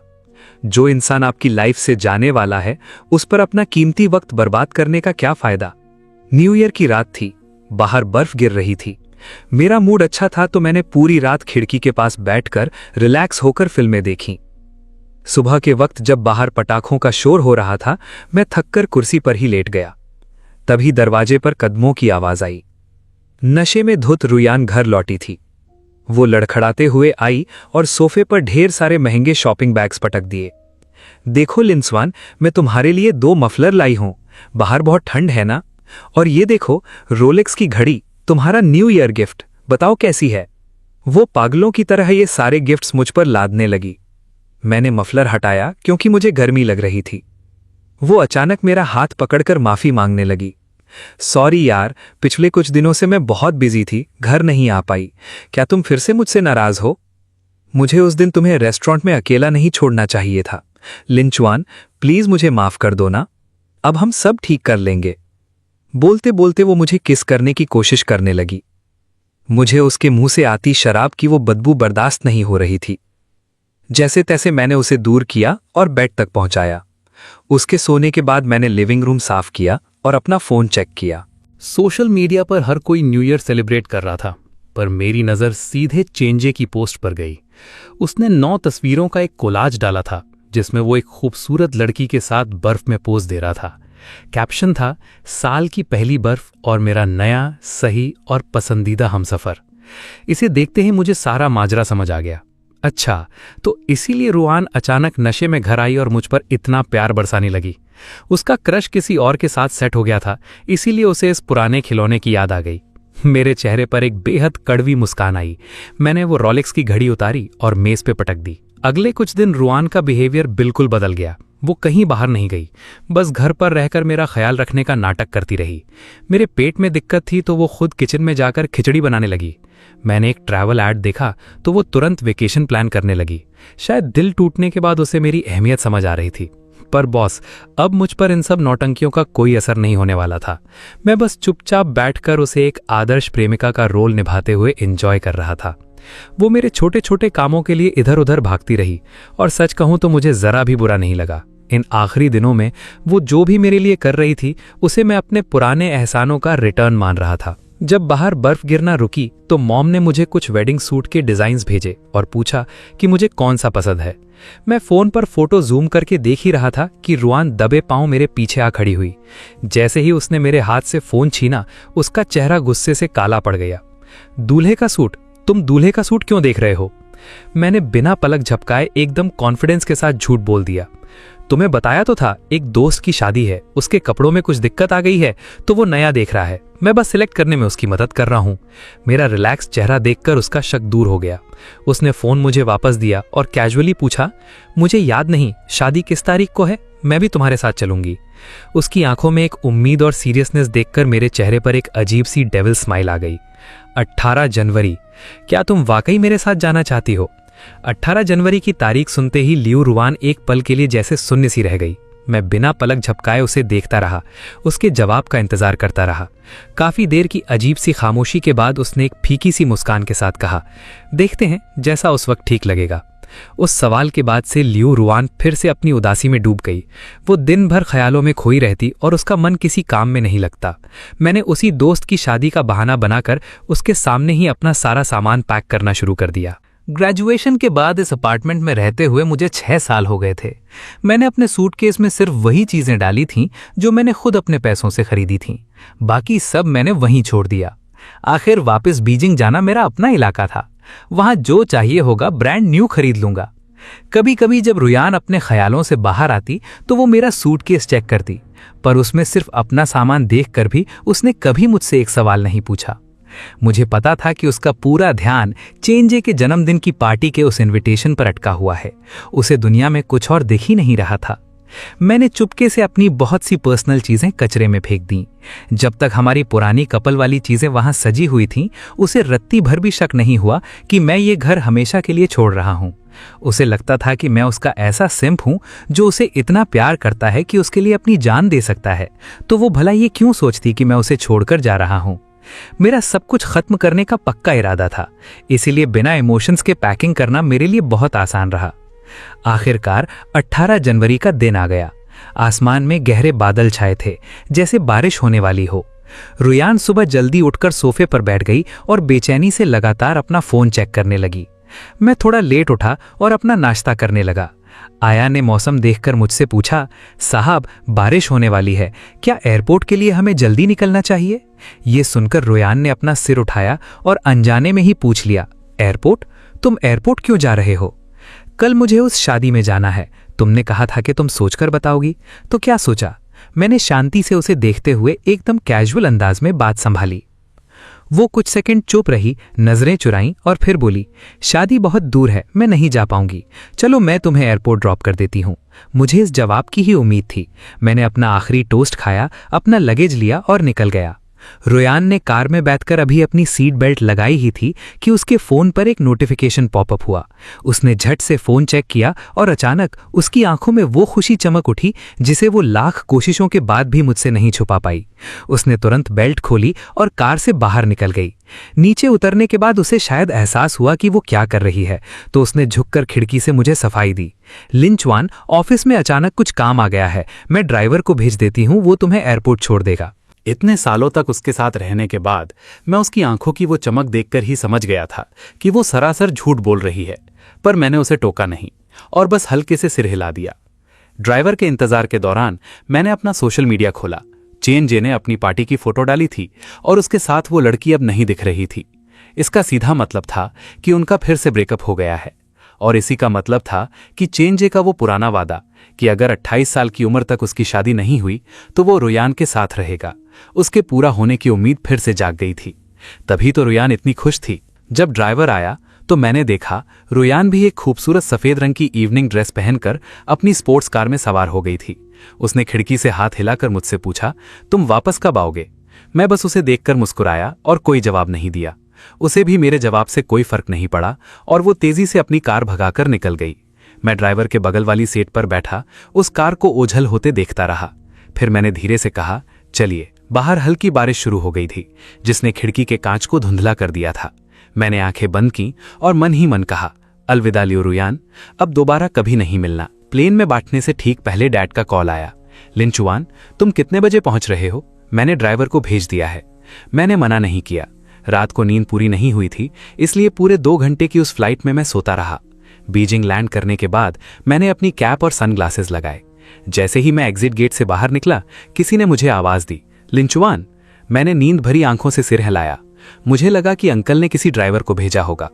जो इंसान आपकी लाइफ से जाने वाला है, उस पर अपना कीमती वक्त बर्बाद करने का क्या फायदा। न्यू ईयर की रात थी, बाहर बर्फ गिर रही थी। मेरा मूड अच्छा था तो मैंने पूरी रात खिड़की के पास बैठकर रिलैक्स होकर फिल्में देखीं। सुबह के वक्त जब बाहर पटाखों का शोर हो रहा था, मैं थककर कुर्सी पर ही लेट गया। तभी दरवाजे पर कदमों की आवाज आई। नशे में धुत रुयान घर लौटी थी। वो लड़खड़ाते हुए आई और सोफे पर ढेर सारे महंगे शॉपिंग बैग्स पटक दिए। देखो लिंसवान, मैं तुम्हारे लिए 2 मफलर लाई हूं। बाहर बहुत ठंड है ना? और ये देखो, रोलेक्स की घड़ी, तुम्हारा न्यू ईयर गिफ्ट, बताओ कैसी है? वो पागलों की तरह ये सारे गिफ्ट्स मुझ पर लादने लगी। मैंने मफलर हटाया क्योंकि मुझे गर्मी लग रही थी। वो अचानक मेरा हाथ पकड़कर माफी मांगने लगी। सॉरी यार, पिछले कुछ दिनों से मैं बहुत बिजी थी, घर नहीं आ पाई। क्या तुम फिर से मुझसे नाराज हो? मुझे उस दिन तुम्हें रेस्टोरेंट में अकेला नहीं छोड़ना चाहिए था। लिंचवान, प्लीज मुझे माफ कर दो ना। अब हम सब ठीक कर लेंगे। बोलते बोलते वो मुझे किस करने की कोशिश करने लगी। मुझे उसके मुंह से आती शराब की वो बदबू बर्दाश्त नहीं हो रही थी। जैसे तैसे मैंने उसे दूर किया और बेड तक पहुंचाया। उसके सोने के बाद मैंने लिविंग रूम साफ किया और अपना फोन चेक किया। सोशल मीडिया पर हर कोई न्यू ईयर सेलिब्रेट कर रहा था, पर मेरी नज़र सीधे चेंजे की पोस्ट पर गई। उसने 9 तस्वीरों का एक कोलाज डाला था जिसमें वो एक खूबसूरत लड़की के साथ बर्फ में पोज दे रहा था। कैप्शन था, साल की पहली बर्फ और मेरा नया, सही और पसंदीदा हमसफर। इसे देखते ही मुझे सारा माजरा समझ आ गया। अच्छा, तो इसीलिए रुआन अचानक नशे में घर आई और मुझ पर इतना प्यार बरसाने लगी। उसका क्रश किसी और के साथ सेट हो गया था, इसीलिए उसे इस पुराने खिलौने की याद आ गई। मेरे चेहरे पर एक बेहद कड़वी मुस्कान आई। मैंने वो रोलेक्स की घड़ी उतारी और मेज पे पटक दी। अगले कुछ दिन रुआन का बिहेवियर बिल्कुल बदल गया। वो कहीं बाहर नहीं गई, बस घर पर रहकर मेरा ख्याल रखने का नाटक करती रही। मेरे पेट में दिक्कत थी तो वो खुद किचन में जाकर खिचड़ी बनाने लगी। मैंने एक ट्रैवल ऐड देखा तो वो तुरंत वेकेशन प्लान करने लगी। शायद दिल टूटने के बाद उसे मेरी अहमियत समझ आ रही थी। पर बॉस, अब मुझ पर इन सब नौटंकियों का कोई असर नहीं होने वाला था। मैं बस चुपचाप बैठकर उसे एक आदर्श प्रेमिका का रोल निभाते हुए एंजॉय कर रहा था। वो मेरे छोटे छोटे कामों के लिए इधर उधर भागती रही और सच कहूं तो मुझे जरा भी बुरा नहीं लगा। इन आखिरी दिनों में वो जो भी मेरे लिए कर रही थी उसे मैं अपने पुराने एहसानों का रिटर्न मान रहा था। जब बाहर बर्फ गिरना रुकी तो मॉम ने मुझे कुछ वेडिंग सूट के डिजाइन्स भेजे और पूछा कि मुझे कौन सा पसंद है। मैं फोन पर फोटो जूम करके देख ही रहा था कि रुआन दबे पांव मेरे पीछे आ खड़ी हुई। जैसे ही उसने मेरे हाथ से फोन छीना, उसका चेहरा गुस्से से काला पड़ गया। दूल्हे का सूट? तुम दूल्हे का सूट क्यों देख रहे हो? मैंने बिना पलक झपकाए एकदम कॉन्फिडेंस के साथ झूठ बोल दिया। तुम्हें बताया तो था, एक दोस्त की शादी है, उसके कपड़ों में कुछ दिक्कत आ गई है तो वो नया देख रहा है। मैं बस सिलेक्ट करने में उसकी मदद कर रहा हूं। मेरा रिलैक्स चेहरा देखकर उसका शक दूर हो गया। उसने फोन मुझे वापस दिया और कैजुअली पूछा, मुझे याद नहीं, शादी किस तारीख को है? मैं भी तुम्हारे साथ चलूंगी। उसकी आंखों में एक उम्मीद और सीरियसनेस देखकर मेरे चेहरे पर एक अजीब सी डेविल स्माइल आ गई। 18 जनवरी, क्या तुम वाकई मेरे साथ जाना चाहती हो? 18 जनवरी की तारीख सुनते ही लियू रुआन एक पल के लिए जैसे शून्य सी रह गई। मैं बिना पलक झपकाए उसे देखता रहा, उसके जवाब का इंतजार करता रहा। काफी देर की अजीब सी खामोशी के बाद उसने एक फीकी सी मुस्कान के साथ कहा, देखते हैं, जैसा उस वक्त ठीक लगेगा। उस सवाल के बाद से लियू रुआन फिर से अपनी उदासी में डूब गई। वो दिन भर ख्यालों में खोई रहती और उसका मन किसी काम में नहीं लगता। मैंने उसी दोस्त की शादी का बहाना बनाकर उसके सामने ही अपना सारा सामान पैक करना शुरू कर दिया। ग्रेजुएशन के बाद इस अपार्टमेंट में रहते हुए मुझे 6 साल हो गए थे। मैंने अपने सूटकेस में सिर्फ वही चीजें डाली थीं जो मैंने खुद अपने पैसों से खरीदी थीं। बाकी सब मैंने वहीं छोड़ दिया। आखिर वापस बीजिंग जाना मेरा अपना इलाका था। वहां जो चाहिए होगा ब्रांड न्यू खरीद लूंगा। कभी कभी जब रुयान अपने ख्यालों से बाहर आती तो वो मेरा सूटकेस चेक करती, पर उसमें सिर्फ अपना सामान देखकर भी उसने कभी मुझसे एक सवाल नहीं पूछा। मुझे पता था कि उसका पूरा ध्यान चेंजे के जन्मदिन की पार्टी के उस इनविटेशन पर अटका हुआ है। उसे दुनिया में कुछ और दिख ही नहीं रहा था। मैंने चुपके से अपनी बहुत सी पर्सनल चीजें कचरे में फेंक दी। जब तक हमारी पुरानी कपल वाली चीजें वहां सजी हुई थीं, उसे रत्ती भर भी शक नहीं हुआ कि मैं ये घर हमेशा के लिए छोड़ रहा हूं। उसे लगता था कि मैं उसका ऐसा सिंप हूं जो उसे इतना प्यार करता है कि उसके लिए अपनी जान दे सकता है। तो वो भला ये क्यों सोचती कि मैं उसे छोड़कर जा रहा हूं? मेरा सब कुछ खत्म करने का पक्का इरादा था, इसीलिए बिना इमोशंस के पैकिंग करना मेरे लिए बहुत आसान रहा। आखिरकार 18 जनवरी का दिन आ गया। आसमान में गहरे बादल छाए थे, जैसे बारिश होने वाली हो। रुयान सुबह जल्दी उठकर सोफे पर बैठ गई और बेचैनी से लगातार अपना फोन चेक करने लगी। मैं थोड़ा लेट उठा और अपना नाश्ता करने लगा। आया ने मौसम देखकर मुझसे पूछा, साहब बारिश होने वाली है, क्या एयरपोर्ट के लिए हमें जल्दी निकलना चाहिए? ये सुनकर रुयान ने अपना सिर उठाया और अनजाने में ही पूछ लिया, एयरपोर्ट? तुम एयरपोर्ट क्यों जा रहे हो? कल मुझे उस शादी में जाना है। तुमने कहा था कि तुम सोचकर बताओगी, तो क्या सोचा? मैंने शांति से उसे देखते हुए एकदम कैजुअल अंदाज में बात संभाली। वो कुछ सेकंड चुप रही, नजरें चुराईं और फिर बोली, शादी बहुत दूर है, मैं नहीं जा पाऊंगी। चलो मैं तुम्हें एयरपोर्ट ड्रॉप कर देती हूँ। मुझे इस जवाब की ही उम्मीद थी। मैंने अपना आखिरी टोस्ट खाया, अपना लगेज लिया और निकल गया। रुयान ने कार में बैठकर अभी अपनी सीट बेल्ट लगाई ही थी कि उसके फोन पर एक नोटिफिकेशन पॉपअप हुआ। उसने झट से फोन चेक किया और अचानक उसकी आंखों में वो खुशी चमक उठी जिसे वो लाख कोशिशों के बाद भी मुझसे नहीं छुपा पाई। उसने तुरंत बेल्ट खोली और कार से बाहर निकल गई। नीचे उतरने के बाद उसे शायद एहसास हुआ कि वो क्या कर रही है, तो उसने झुककर खिड़की से मुझे सफाई दी। लिन चुआन, ऑफिस में अचानक कुछ काम आ गया है, मैं ड्राइवर को भेज देती हूँ, वो तुम्हें एयरपोर्ट छोड़ देगा। इतने सालों तक उसके साथ रहने के बाद मैं उसकी आंखों की वो चमक देखकर ही समझ गया था कि वो सरासर झूठ बोल रही है, पर मैंने उसे टोका नहीं और बस हल्के से सिर हिला दिया। ड्राइवर के इंतजार के दौरान मैंने अपना सोशल मीडिया खोला। चेन जे ने अपनी पार्टी की फोटो डाली थी और उसके साथ वो लड़की अब नहीं दिख रही थी। इसका सीधा मतलब था कि उनका फिर से ब्रेकअप हो गया है, और इसी का मतलब था कि चेन जे का वो पुराना वादा कि अगर 28 साल की उम्र तक उसकी शादी नहीं हुई तो वो रुयान के साथ रहेगा, उसके पूरा होने की उम्मीद फिर से जाग गई थी। तभी तो रुयान इतनी खुश थी। जब ड्राइवर आया तो मैंने देखा रुयान भी एक खूबसूरत सफेद रंग की इवनिंग ड्रेस पहनकर अपनी स्पोर्ट्स कार में सवार हो गई थी। उसने खिड़की से हाथ हिलाकर मुझसे पूछा, तुम वापस कब आओगे? मैं बस उसे देखकर मुस्कुराया और कोई जवाब नहीं दिया। उसे भी मेरे जवाब से कोई फर्क नहीं पड़ा और वो तेजी से अपनी कार भगाकर निकल गई। मैं ड्राइवर के बगल वाली सीट पर बैठा उस कार को ओझल होते देखता रहा। फिर मैंने धीरे से कहा, चलिए। बाहर हल्की बारिश शुरू हो गई थी जिसने खिड़की के कांच को धुंधला कर दिया था। मैंने आंखें बंद की और मन ही मन कहा, अलविदा लियो रुयान, अब दोबारा कभी नहीं मिलना। प्लेन में बैठने से ठीक पहले डैड का कॉल आया, लिन चुआन तुम कितने बजे पहुंच रहे हो? मैंने ड्राइवर को भेज दिया है। मैंने मना नहीं किया। रात को नींद पूरी नहीं हुई थी, इसलिए पूरे 2 घंटे की उस फ्लाइट में मैं सोता रहा। बीजिंग लैंड करने के बाद मैंने अपनी कैप और सनग्लासेस लगाए। जैसे ही मैं एग्जिट गेट से बाहर निकला, किसी ने मुझे आवाज दी, लिन चुआन। मैंने नींद भरी आंखों से सिर हिलाया। मुझे लगा कि अंकल ने किसी ड्राइवर को भेजा होगा।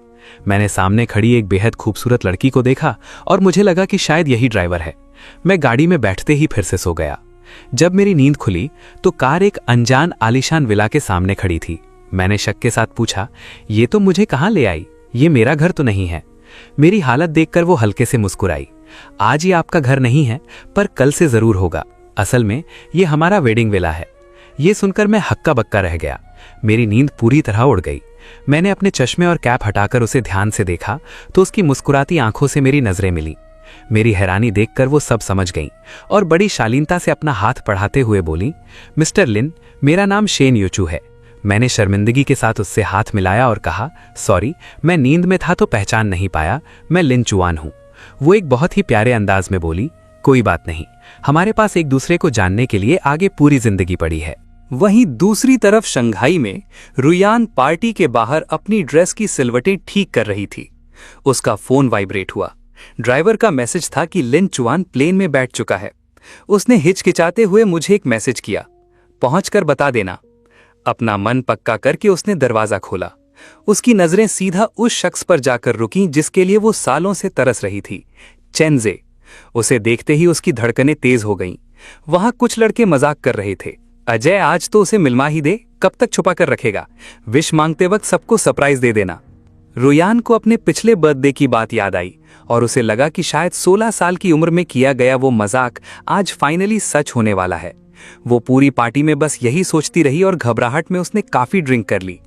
मैंने सामने खड़ी एक बेहद खूबसूरत लड़की को देखा और मुझे लगा कि शायद यही ड्राइवर है। मैं गाड़ी में बैठते ही फिर से सो गया। जब मेरी नींद खुली तो कार एक अनजान आलीशान विला के सामने खड़ी थी। मैंने शक के साथ पूछा, ये तो मुझे कहाँ ले आई? ये मेरा घर तो नहीं है। मेरी हालत देखकर वो हल्के से मुस्कुराई। आज ये आपका घर नहीं है, पर कल से जरूर होगा। असल में ये हमारा वेडिंग विला है। ये सुनकर मैं हक्का बक्का रह गया। मेरी नींद पूरी तरह उड़ गई। मैंने अपने चश्मे और कैप हटाकर उसे ध्यान से देखा तो उसकी मुस्कुराती आंखों से मेरी नजरें मिली। मेरी हैरानी देखकर वो सब समझ गई और बड़ी शालीनता से अपना हाथ बढ़ाते हुए बोली, मिस्टर लिन, मेरा नाम शेन यूचू है। मैंने शर्मिंदगी के साथ उससे हाथ मिलाया और कहा, सॉरी, मैं नींद में था तो पहचान नहीं पाया, मैं लिन चुआन हूं। वो एक बहुत ही प्यारे अंदाज में बोली, कोई बात नहीं, हमारे पास एक दूसरे को जानने के लिए आगे पूरी जिंदगी पड़ी है। वहीं दूसरी तरफ शंघाई में रुयान पार्टी के बाहर अपनी ड्रेस की सिलवटें ठीक कर रही थी। उसका फोन वाइब्रेट हुआ। ड्राइवर का मैसेज था कि लिन चुआन प्लेन में बैठ चुका है। उसने हिचकिचाते हुए मुझे एक मैसेज किया, पहुंचकर बता देना। अपना मन पक्का करके उसने दरवाजा खोला। उसकी नजरें सीधा उस शख्स पर जाकर रुकीं जिसके लिए वो सालों से तरस रही थी, चेन जे। उसे देखते ही उसकी धड़कनें तेज हो गईं। वहां कुछ लड़के मजाक कर रहे थे, अजय आज तो उसे मिलवा ही दे, कब तक छुपा कर रखेगा, विश मांगते वक्त सबको सरप्राइज दे देना। रुयान को अपने पिछले बर्थडे की बात याद आई और उसे लगा कि शायद 16 साल की उम्र में किया गया वो मजाक आज फाइनली सच होने वाला है। वो पूरी पार्टी में बस यही सोचती रही और घबराहट में उसने काफी ड्रिंक कर ली।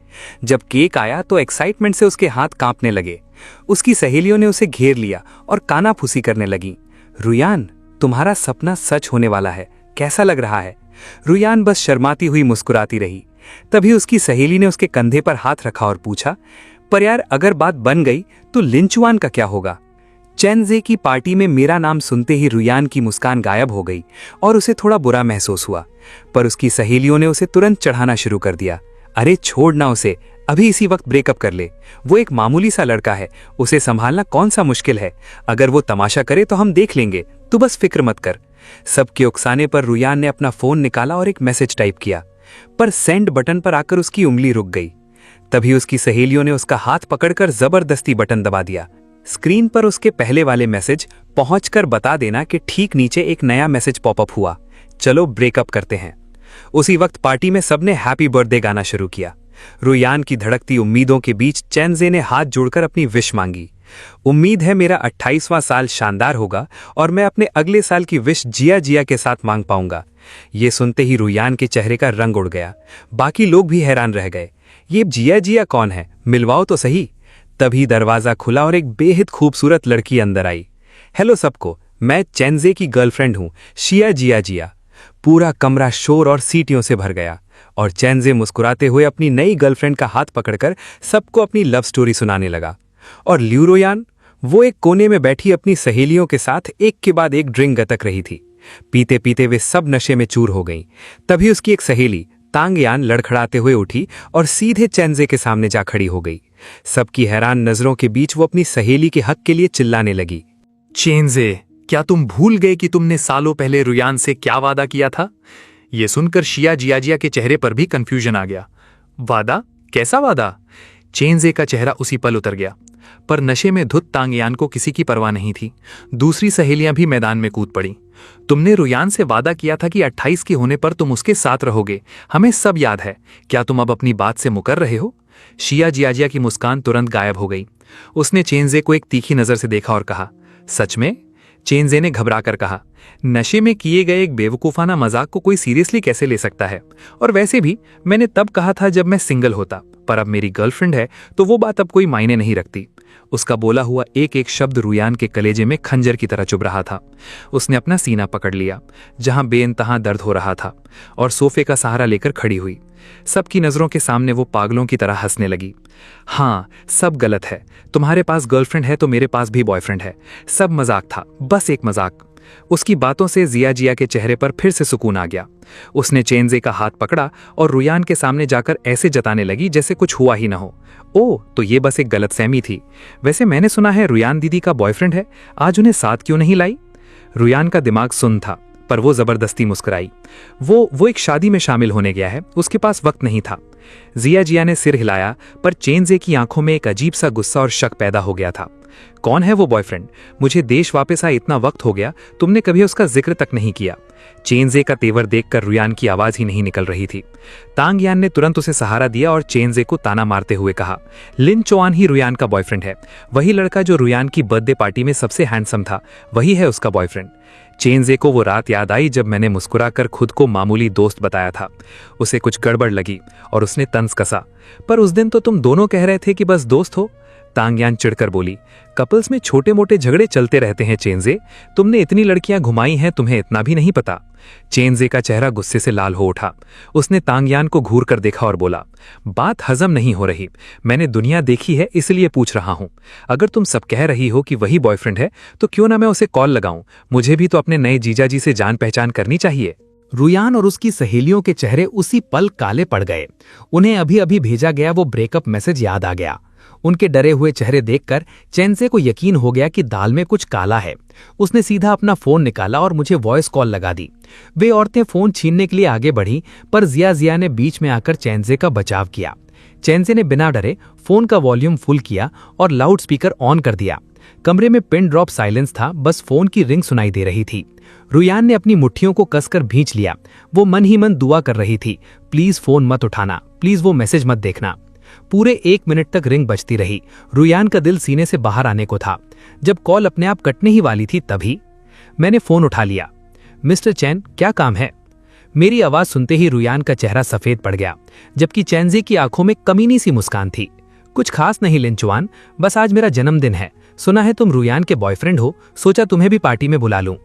जब केक आया तो एक्साइटमेंट से उसके हाथ कांपने लगे। उसकी सहेलियों ने उसे घेर लिया और कानाफूसी करने लगी। रुयान, तुम्हारा सपना सच होने वाला है, कैसा लग रहा है? रुयान बस शर्माती हुई मुस्कुराती रही। तभी उसकी सहेली ने उसके कंधे पर हाथ रखा और पूछा, पर यार अगर बात बन गई तो लिन चुआन का क्या होगा? चेंजे की पार्टी में मेरा नाम सुनते ही रुयान की मुस्कान गायब हो गई और उसे थोड़ा बुरा महसूस हुआ, पर उसकी सहेलियों ने उसे तुरंत चढ़ाना शुरू कर दिया। अरे छोड़ ना उसे, अभी इसी वक्त ब्रेकअप कर ले, वो एक मामूली सा लड़का है, उसे संभालना कौन सा मुश्किल है, अगर वो तमाशा करे तो हम देख लेंगे, तू बस फिक्र मत कर। सबके उकसाने पर रुयान ने अपना फोन निकाला और एक मैसेज टाइप किया, पर सेंड बटन पर आकर उसकी उंगली रुक गई। तभी उसकी सहेलियों ने उसका हाथ पकड़कर जबरदस्ती बटन दबा दिया। स्क्रीन पर उसके पहले वाले मैसेज पहुंचकर बता देना कि ठीक नीचे एक नया मैसेज पॉपअप हुआ, चलो ब्रेकअप करते हैं। उसी वक्त पार्टी में सबने हैप्पी बर्थडे गाना शुरू किया। रुयान की धड़कती उम्मीदों के बीच चेंजे ने हाथ जोड़कर अपनी विश मांगी। उम्मीद है मेरा 28वां साल शानदार होगा और मैं अपने अगले साल की विश जिया जिया के साथ मांग पाऊंगा। ये सुनते ही रुयान के चेहरे का रंग उड़ गया। बाकी लोग भी हैरान रह गए, ये जिया जिया कौन है, मिलवाओ तो सही। तभी दरवाजा खुला और एक बेहद खूबसूरत लड़की अंदर आई। हेलो सबको, मैं चेंजे की गर्लफ्रेंड हूं, शिया जिया जिया। पूरा कमरा शोर और सीटियों से भर गया और चेंजे मुस्कुराते हुए अपनी नई गर्लफ्रेंड का हाथ पकड़कर सबको अपनी लव स्टोरी सुनाने लगा। और ल्यूरोयान, वो एक कोने में बैठी अपनी सहेलियों के साथ एक के बाद एक ड्रिंक गतक रही थी। पीते पीते वे सब नशे में चूर हो गईं। तभी उसकी एक सहेली तांगयान लड़खड़ाते हुए उठी और सीधे चेंजे के सामने जा खड़ी हो गई। सबकी हैरान नजरों के बीच वो अपनी सहेली के हक के लिए चिल्लाने लगी, चेंजे, क्या तुम भूल गए कि तुमने सालों पहले रुयान से क्या वादा किया था? यह सुनकर शिया जियाजिया के चेहरे पर भी कंफ्यूजन आ गया। वादा? कैसा वादा? चेंजे का चेहरा उसी पल उतर गया, पर नशे में धुत तांगयान को किसी की परवाह नहीं थी। दूसरी सहेलियां भी मैदान में कूद पड़ी। तुमने रुयान से वादा किया था कि 28 के होने पर तुम उसके साथ रहोगे, हमें सब याद है। क्या तुम अब अपनी बात से मुकर रहे हो? शिया जियाजिया की मुस्कान तुरंत गायब हो गई। उसने चेंजे को एक तीखी नजर से देखा और कहा, सच में? चेंजे ने घबराकर कहा, नशे में किए गए एक बेवकूफाना मजाक को कोई सीरियसली कैसे ले सकता है? और वैसे भी मैंने तब कहा था जब मैं सिंगल होता, पर अब मेरी गर्लफ्रेंड है तो वो बात अब कोई मायने नहीं रखती। उसका बोला हुआ एक एक शब्द रुयान के कलेजे में खंजर की तरह चुभ रहा था। उसने अपना सीना पकड़ लिया जहां बेइंतहा दर्द हो रहा था और सोफे का सहारा लेकर खड़ी हुई। सबकी नजरों के सामने वो पागलों की तरह हंसने लगी। हाँ, सब गलत है। तुम्हारे पास गर्लफ्रेंड है तो मेरे पास भी बॉयफ्रेंड है। सब मजाक था, बस एक मजाक। उसकी बातों से जिया जिया के चेहरे पर फिर से सुकून आ गया। उसने चेंजे का हाथ पकड़ा और रुयान के सामने जाकर ऐसे जताने लगी जैसे कुछ हुआ ही न हो। ओह, तो ये बस एक गलतफहमी थी। वैसे मैंने सुना है रुयान दीदी का बॉयफ्रेंड है, आज उन्हें साथ क्यों नहीं लाई? रुयान का दिमाग सुन्न था, पर वो जबरदस्ती मुस्कुराई। वो एक शादी में शामिल होने गया है, उसके पास वक्त नहीं था। जिया जिया ने सिर हिलाया, पर चेंजे की आंखों में एक अजीब सा गुस्सा और शक पैदा हो गया था। कौन है वो बॉयफ्रेंड? मुझे देश वापस आए इतना वक्त हो गया, तुमने कभी उसका जिक्र तक नहीं किया। चेंजे का तेवर देखकर रुयान की आवाज ही नहीं निकल रही थी। तांगयान ने तुरंत उसे सहारा दिया और चेंजे को ताना मारते हुए कहा, लिन चोआन ही रुयान का बॉयफ्रेंड है। वही लड़का जो रुयान की बर्थडे पार्टी में सबसे हैंडसम था, वही है उसका बॉयफ्रेंड। चेंजे को वो रात याद आई जब मैंने मुस्कुराकर खुद को मामूली दोस्त बताया था। उसे कुछ गड़बड़ लगी और उसने तंज कसा, पर उस दिन तो तुम दोनों कह रहे थे कि बस दोस्त हो। तांगयान चिढ़कर बोली, कपल्स में छोटे मोटे झगड़े चलते रहते हैं चेंजे, तुमने इतनी लड़कियां घुमाई हैं, तुम्हें इतना भी नहीं पता? चेंजे का चेहरा गुस्से से लाल हो उठा। उसने तांगयान को घूर कर देखा और बोला, बात हजम नहीं हो रही। मैंने दुनिया देखी है इसलिए पूछ रहा हूं। अगर तुम सब कह रही हो कि वही बॉयफ्रेंड है तो क्यों ना मैं उसे कॉल लगाऊं? मुझे भी तो अपने नए जीजाजी से जान पहचान करनी चाहिए। रुयान और उसकी सहेलियों के चेहरे उसी पल काले पड़ गए। उन्हें अभी अभी भेजा गया वो ब्रेकअप मैसेज याद आ गया। उनके डरे हुए चेहरे देखकर चेंजे को यकीन हो गया कि दाल में कुछ काला है। उसने सीधा अपना फोन निकाला और मुझे वॉइस कॉल लगा दी। वे औरतें फोन छीनने के लिए आगे बढ़ी, पर जिया ने बीच में आकर चेंजे का बचाव किया। चेंजे ने बिना डरे फोन का वॉल्यूम फुल किया और लाउड स्पीकर ऑन कर दिया। कमरे में पिन ड्रॉप साइलेंस था, बस फोन की रिंग सुनाई दे रही थी। रुयान ने अपनी मुट्ठियों को कसकर भींच लिया। वो मन ही मन दुआ कर रही थी, प्लीज फोन मत उठाना, प्लीज वो मैसेज मत देखना। पूरे 1 मिनट तक रिंग बजती रही। रुयान का दिल सीने से बाहर आने को था। जब कॉल अपने आप कटने ही वाली थी तभी मैंने फोन उठा लिया। मिस्टर चैन, क्या काम है? मेरी आवाज सुनते ही रुयान का चेहरा सफेद पड़ गया, जबकि चेंजे की आंखों में कमीनी सी मुस्कान थी। कुछ खास नहीं लिंचुआन, बस आज मेरा जन्मदिन है। सुना है तुम रुयान के बॉयफ्रेंड हो, सोचा तुम्हें भी पार्टी में बुला लूं।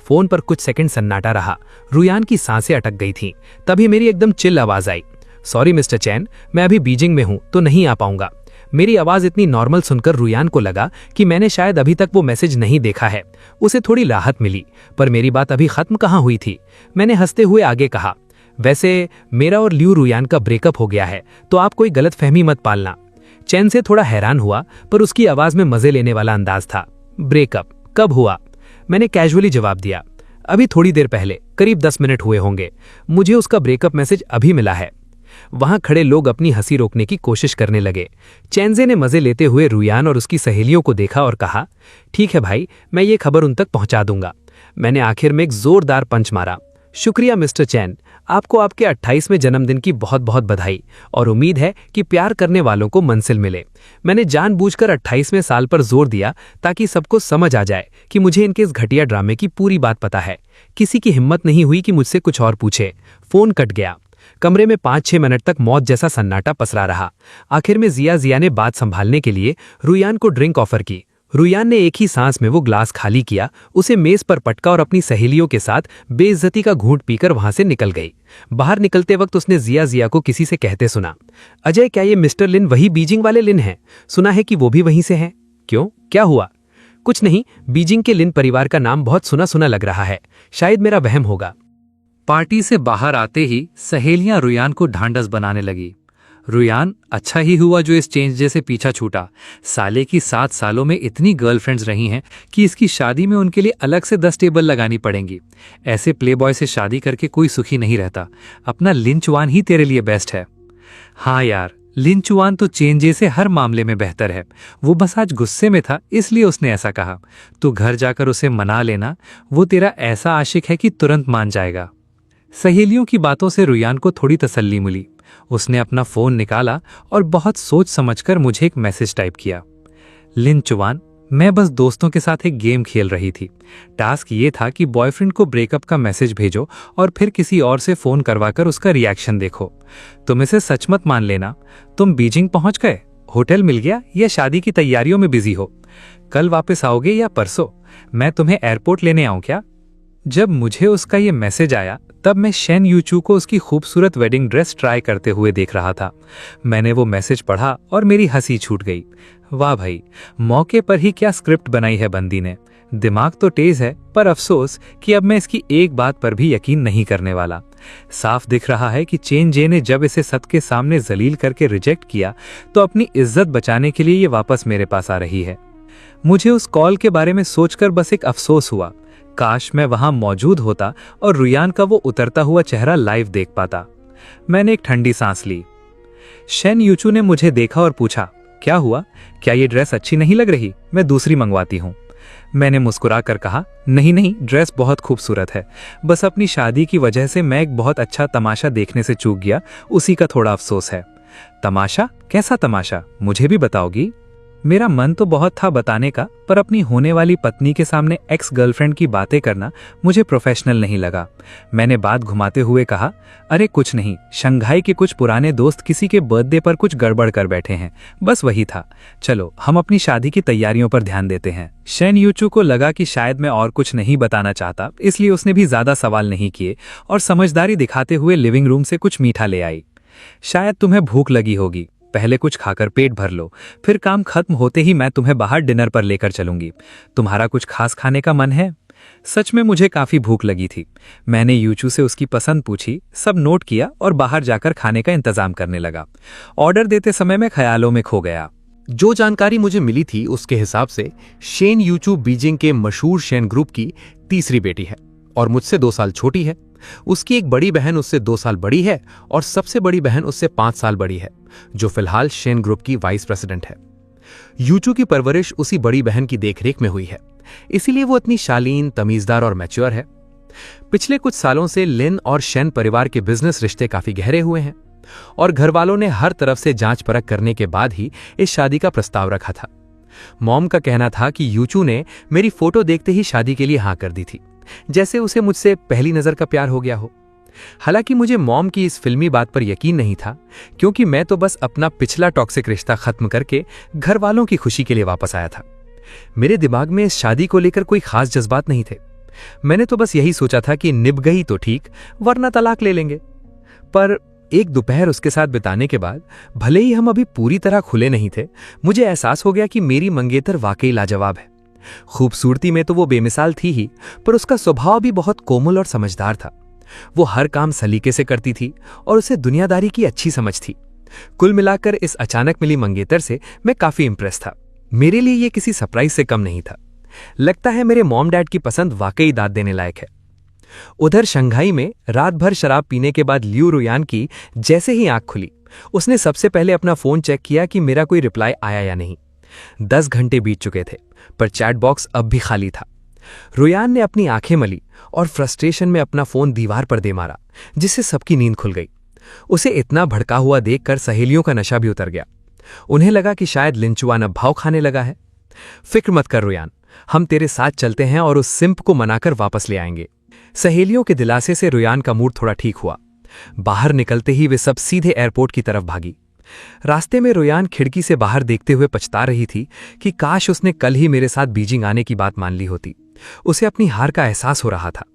फोन पर कुछ सेकंड सन्नाटा रहा। रुयान की सांसें अटक गई थीं। तभी मेरी एकदम चिल आवाज आई, सॉरी मिस्टर चैन, मैं अभी बीजिंग में हूं तो नहीं आ पाऊंगा। मेरी आवाज इतनी नॉर्मल सुनकर रुयान को लगा कि मैंने शायद अभी तक वो मैसेज नहीं देखा है। उसे थोड़ी राहत मिली, पर मेरी बात अभी खत्म कहाँ हुई थी। मैंने हंसते हुए आगे कहा, वैसे मेरा और लियू रुयान का ब्रेकअप हो गया है, तो आप कोई गलतफहमी मत पालना। चैन से थोड़ा हैरान हुआ, पर उसकी आवाज में मजे लेने वाला अंदाज था। ब्रेकअप कब हुआ? मैंने कैजुअली जवाब दिया, अभी थोड़ी देर पहले, करीब 10 मिनट हुए होंगे। मुझे उसका ब्रेकअप मैसेज अभी मिला है। वहां खड़े लोग अपनी हंसी रोकने की कोशिश करने लगे। चैनजे ने मजे लेते हुए रुयान और उसकी सहेलियों को देखा और कहा, ठीक है भाई, मैं ये खबर उन तक पहुंचा दूंगा। मैंने आखिर में एक जोरदार पंच मारा। शुक्रिया मिस्टर चैन, आपको आपके 28वें जन्मदिन की बहुत बहुत बधाई, और उम्मीद है कि प्यार करने वालों को मंजिल मिले। मैंने जानबूझकर 28वें साल पर जोर दिया ताकि सबको समझ आ जाए कि मुझे इनके इस घटिया ड्रामे की पूरी बात पता है। किसी की हिम्मत नहीं हुई कि मुझसे कुछ और पूछे। फोन कट गया। कमरे में 5-6 मिनट तक मौत जैसा सन्नाटा पसरा रहा। आखिर में जिया ने बात संभालने के लिए रुयान को ड्रिंक ऑफर की। रुयान ने एक ही सांस में वो ग्लास खाली किया, उसे मेज पर पटका और अपनी सहेलियों के साथ बेइज्जती का घूंट पीकर वहां से निकल गई। बाहर निकलते वक्त उसने जिया को किसी से कहते सुना, अजय, क्या ये मिस्टर लिन वही बीजिंग वाले लिन हैं? सुना है कि वो भी वहीं से हैं। क्यों, क्या हुआ? कुछ नहीं, बीजिंग के लिन परिवार का नाम बहुत सुना सुना लग रहा है। शायद मेरा वहम होगा। पार्टी से बाहर आते ही सहेलियां रुयान को ढांढस बनाने लगी। रुयान, अच्छा ही हुआ जो इस चेंज से पीछा छूटा। साले की 7 सालों में इतनी गर्लफ्रेंड्स रही हैं कि इसकी शादी में उनके लिए अलग से 10 टेबल लगानी पड़ेंगी। ऐसे प्लेबॉय से शादी करके कोई सुखी नहीं रहता। अपना लिंचवान ही तेरे लिए बेस्ट है। हाँ यार, लिंचवान तो चेंजे से हर मामले में बेहतर है। वो बस आज गुस्से में था, इसलिए उसने ऐसा कहा। तू घर जाकर उसे मना लेना, वो तेरा ऐसा आशिक है कि तुरंत मान जाएगा। सहेलियों की बातों से रुयान को थोड़ी तसल्ली मिली। उसने अपना फोन निकाला और बहुत सोच समझकर मुझे एक मैसेज टाइप किया, लिंचवान, मैं बस दोस्तों के साथ एक गेम खेल रही थी। टास्क ये था कि बॉयफ्रेंड को ब्रेकअप का मैसेज भेजो और फिर किसी और से फोन करवाकर उसका रिएक्शन देखो। तुम इसे सच मत मान लेना। तुम बीजिंग पहुंच गए, होटल मिल गया, या शादी की तैयारियों में बिजी हो? कल वापस आओगे या परसों? मैं तुम्हें एयरपोर्ट लेने आऊं क्या? जब मुझे उसका ये मैसेज आया तब मैं शेन यूचू को उसकी खूबसूरत वेडिंग ड्रेस ट्राई करते हुए देख रहा था। मैंने वो मैसेज पढ़ा और मेरी हंसी छूट गई। वाह भाई, मौके पर ही क्या स्क्रिप्ट बनाई है बंदी ने। दिमाग तो तेज है, पर अफसोस कि अब मैं इसकी एक बात पर भी यकीन नहीं करने वाला। साफ दिख रहा है कि चेन जे ने जब इसे सत के सामने जलील करके रिजेक्ट किया तो अपनी इज्जत बचाने के लिए ये वापस मेरे पास आ रही है। मुझे उस कॉल के बारे में सोचकर बस एक अफसोस हुआ। काश मैं वहां मौजूद होता और रुयान का वो उतरता हुआ चेहरा लाइव देख पाता। मैंने एक ठंडी सांस ली। शेन यूचू ने मुझे देखा और पूछा, क्या हुआ? क्या ये ड्रेस अच्छी नहीं लग रही? मैं दूसरी मंगवाती हूँ। मैंने मुस्कुरा कर कहा, नहीं नहीं, ड्रेस बहुत खूबसूरत है। बस अपनी शादी की वजह से मैं एक बहुत अच्छा तमाशा देखने से चूक गया, उसी का थोड़ा अफसोस है। तमाशा? कैसा तमाशा? मुझे भी बताओगी? मेरा मन तो बहुत था बताने का, पर अपनी होने वाली पत्नी के सामने एक्स गर्लफ्रेंड की बातें करना मुझे प्रोफेशनल नहीं लगा। मैंने बात घुमाते हुए कहा, अरे कुछ नहीं, शंघाई के कुछ पुराने दोस्त किसी के बर्थडे पर कुछ गड़बड़ कर बैठे हैं, बस वही था। चलो हम अपनी शादी की तैयारियों पर ध्यान देते हैं। शेन यूचू को लगा कि शायद मैं और कुछ नहीं बताना चाहता, इसलिए उसने भी ज्यादा सवाल नहीं किए और समझदारी दिखाते हुए लिविंग रूम से कुछ मीठा ले आई। शायद तुम्हें भूख लगी होगी, पहले कुछ खाकर पेट भर लो, फिर काम खत्म होते ही मैं तुम्हें बाहर डिनर पर लेकर चलूंगी। तुम्हारा कुछ खास खाने का मन है? सच में मुझे काफी भूख लगी थी। मैंने यूचू से उसकी पसंद पूछी, सब नोट किया और बाहर जाकर खाने का इंतजाम करने लगा। ऑर्डर देते समय मैं ख्यालों में खो गया। जो जानकारी मुझे मिली थी उसके हिसाब से शेन यूचू बीजिंग के मशहूर शेन ग्रुप की तीसरी बेटी है और मुझसे 2 साल छोटी है। उसकी एक बड़ी बहन उससे 2 साल बड़ी है और सबसे बड़ी बहन उससे 5 साल बड़ी है, जो फिलहाल शेन ग्रुप की वाइस प्रेसिडेंट है। यूचू की परवरिश उसी बड़ी बहन की देखरेख में हुई है, इसीलिए वो इतनी शालीन, तमीजदार और मैच्योर है। पिछले कुछ सालों से लिन और शेन परिवार के बिजनेस रिश्ते काफी गहरे हुए हैं और घर वालों ने हर तरफ से जांच परख करने के बाद ही इस शादी का प्रस्ताव रखा था। मॉम का कहना था कि यूचू ने मेरी फोटो देखते ही शादी के लिए हाँ कर दी थी, जैसे उसे मुझसे पहली नजर का प्यार हो गया हो। हालांकि मुझे मॉम की इस फिल्मी बात पर यकीन नहीं था, क्योंकि मैं तो बस अपना पिछला टॉक्सिक रिश्ता खत्म करके घर वालों की खुशी के लिए वापस आया था। मेरे दिमाग में इस शादी को लेकर कोई खास जज्बात नहीं थे। मैंने तो बस यही सोचा था कि निभ गई तो ठीक, वरना तलाक ले लेंगे। पर एक दोपहर उसके साथ बिताने के बाद भले ही हम अभी पूरी तरह खुले नहीं थे, मुझे एहसास हो गया कि मेरी मंगेतर वाकई लाजवाब है। खूबसूरती में तो वो बेमिसाल थी ही, पर उसका स्वभाव भी बहुत कोमल और समझदार था। वो हर काम सलीके से करती थी और उसे दुनियादारी की अच्छी समझ थी। कुल मिलाकर इस अचानक मिली मंगेतर से मैं काफी इंप्रेस था। मेरे लिए ये किसी सरप्राइज से कम नहीं था। लगता है मेरे मॉम डैड की पसंद वाकई दाद देने लायक है। उधर शंघाई में रात भर शराब पीने के बाद लियू रुयान की जैसे ही आंख खुली, उसने सबसे पहले अपना फोन चेक किया कि मेरा कोई रिप्लाई आया या नहीं। 10 घंटे बीत चुके थे, पर चैट बॉक्स अब भी खाली था। रुयान ने अपनी आंखें मली और फ्रस्ट्रेशन में अपना फोन दीवार पर दे मारा, जिससे सबकी नींद खुल गई। उसे इतना भड़का हुआ देखकर सहेलियों का नशा भी उतर गया। उन्हें लगा कि शायद लिंचुआन अब भाव खाने लगा है। फिक्र मत कर रुयान, हम तेरे साथ चलते हैं और उस सिंप को मनाकर वापस ले आएंगे। सहेलियों के दिलासे से रुयान का मूड थोड़ा ठीक हुआ। बाहर निकलते ही वे सब सीधे एयरपोर्ट की तरफ भागी। रास्ते में रुयान खिड़की से बाहर देखते हुए पछता रही थी कि काश उसने कल ही मेरे साथ बीजिंग आने की बात मान ली होती। उसे अपनी हार का एहसास हो रहा था,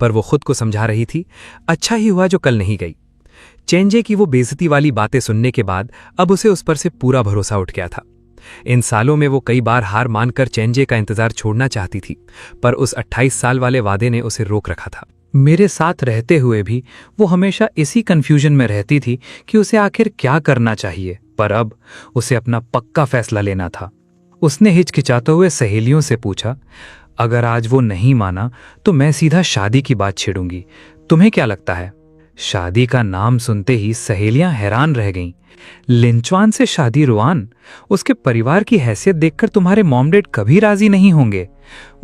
पर वो खुद को समझा रही थी, अच्छा ही हुआ जो कल नहीं गई। चेंजे की वो बेइज्जती वाली बातें सुनने के बाद अब उसे उस पर से पूरा भरोसा उठ गया था। इन सालों में वो कई बार हार मानकर चेंजे का इंतजार छोड़ना चाहती थी, पर उस 28 साल वाले वादे ने उसे रोक रखा था। मेरे साथ रहते हुए भी वो हमेशा इसी कंफ्यूजन में रहती थी कि उसे आखिर क्या करना चाहिए, पर अब उसे अपना पक्का फैसला लेना था। उसने हिचकिचाते हुए सहेलियों से पूछा, अगर आज वो नहीं माना तो मैं सीधा शादी की बात छेड़ूंगी, तुम्हें क्या लगता है? शादी का नाम सुनते ही सहेलियां हैरान रह गईं। लिंचुआन से शादी रुआन, उसके परिवार की हैसियत देखकर तुम्हारे मॉम डैड कभी राजी नहीं होंगे।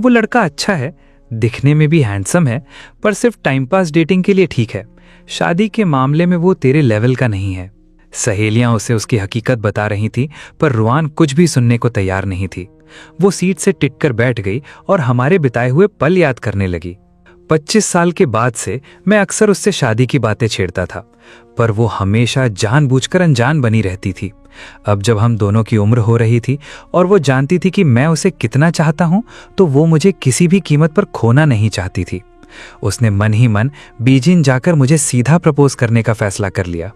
वो लड़का अच्छा है, दिखने में भी हैंडसम है, पर सिर्फ टाइम पास डेटिंग के लिए ठीक है। शादी के मामले में वो तेरे लेवल का नहीं है। सहेलियां उसे उसकी हकीकत बता रही थी, पर रुआन कुछ भी सुनने को तैयार नहीं थी। वो सीट से टिककर बैठ गई और हमारे बिताए हुए पल याद करने लगी। 25 साल के बाद से मैं अक्सर उससे शादी की बातें छेड़ता था, पर वो हमेशा जानबूझकर अनजान बनी रहती थी। अब जब हम दोनों की उम्र हो रही थी और वो जानती थी कि मैं उसे कितना चाहता हूं, तो वो मुझे किसी भी कीमत पर खोना नहीं चाहती थी। उसने मन ही मन बीजिंग जाकर मुझे सीधा प्रपोज करने का फैसला कर लिया।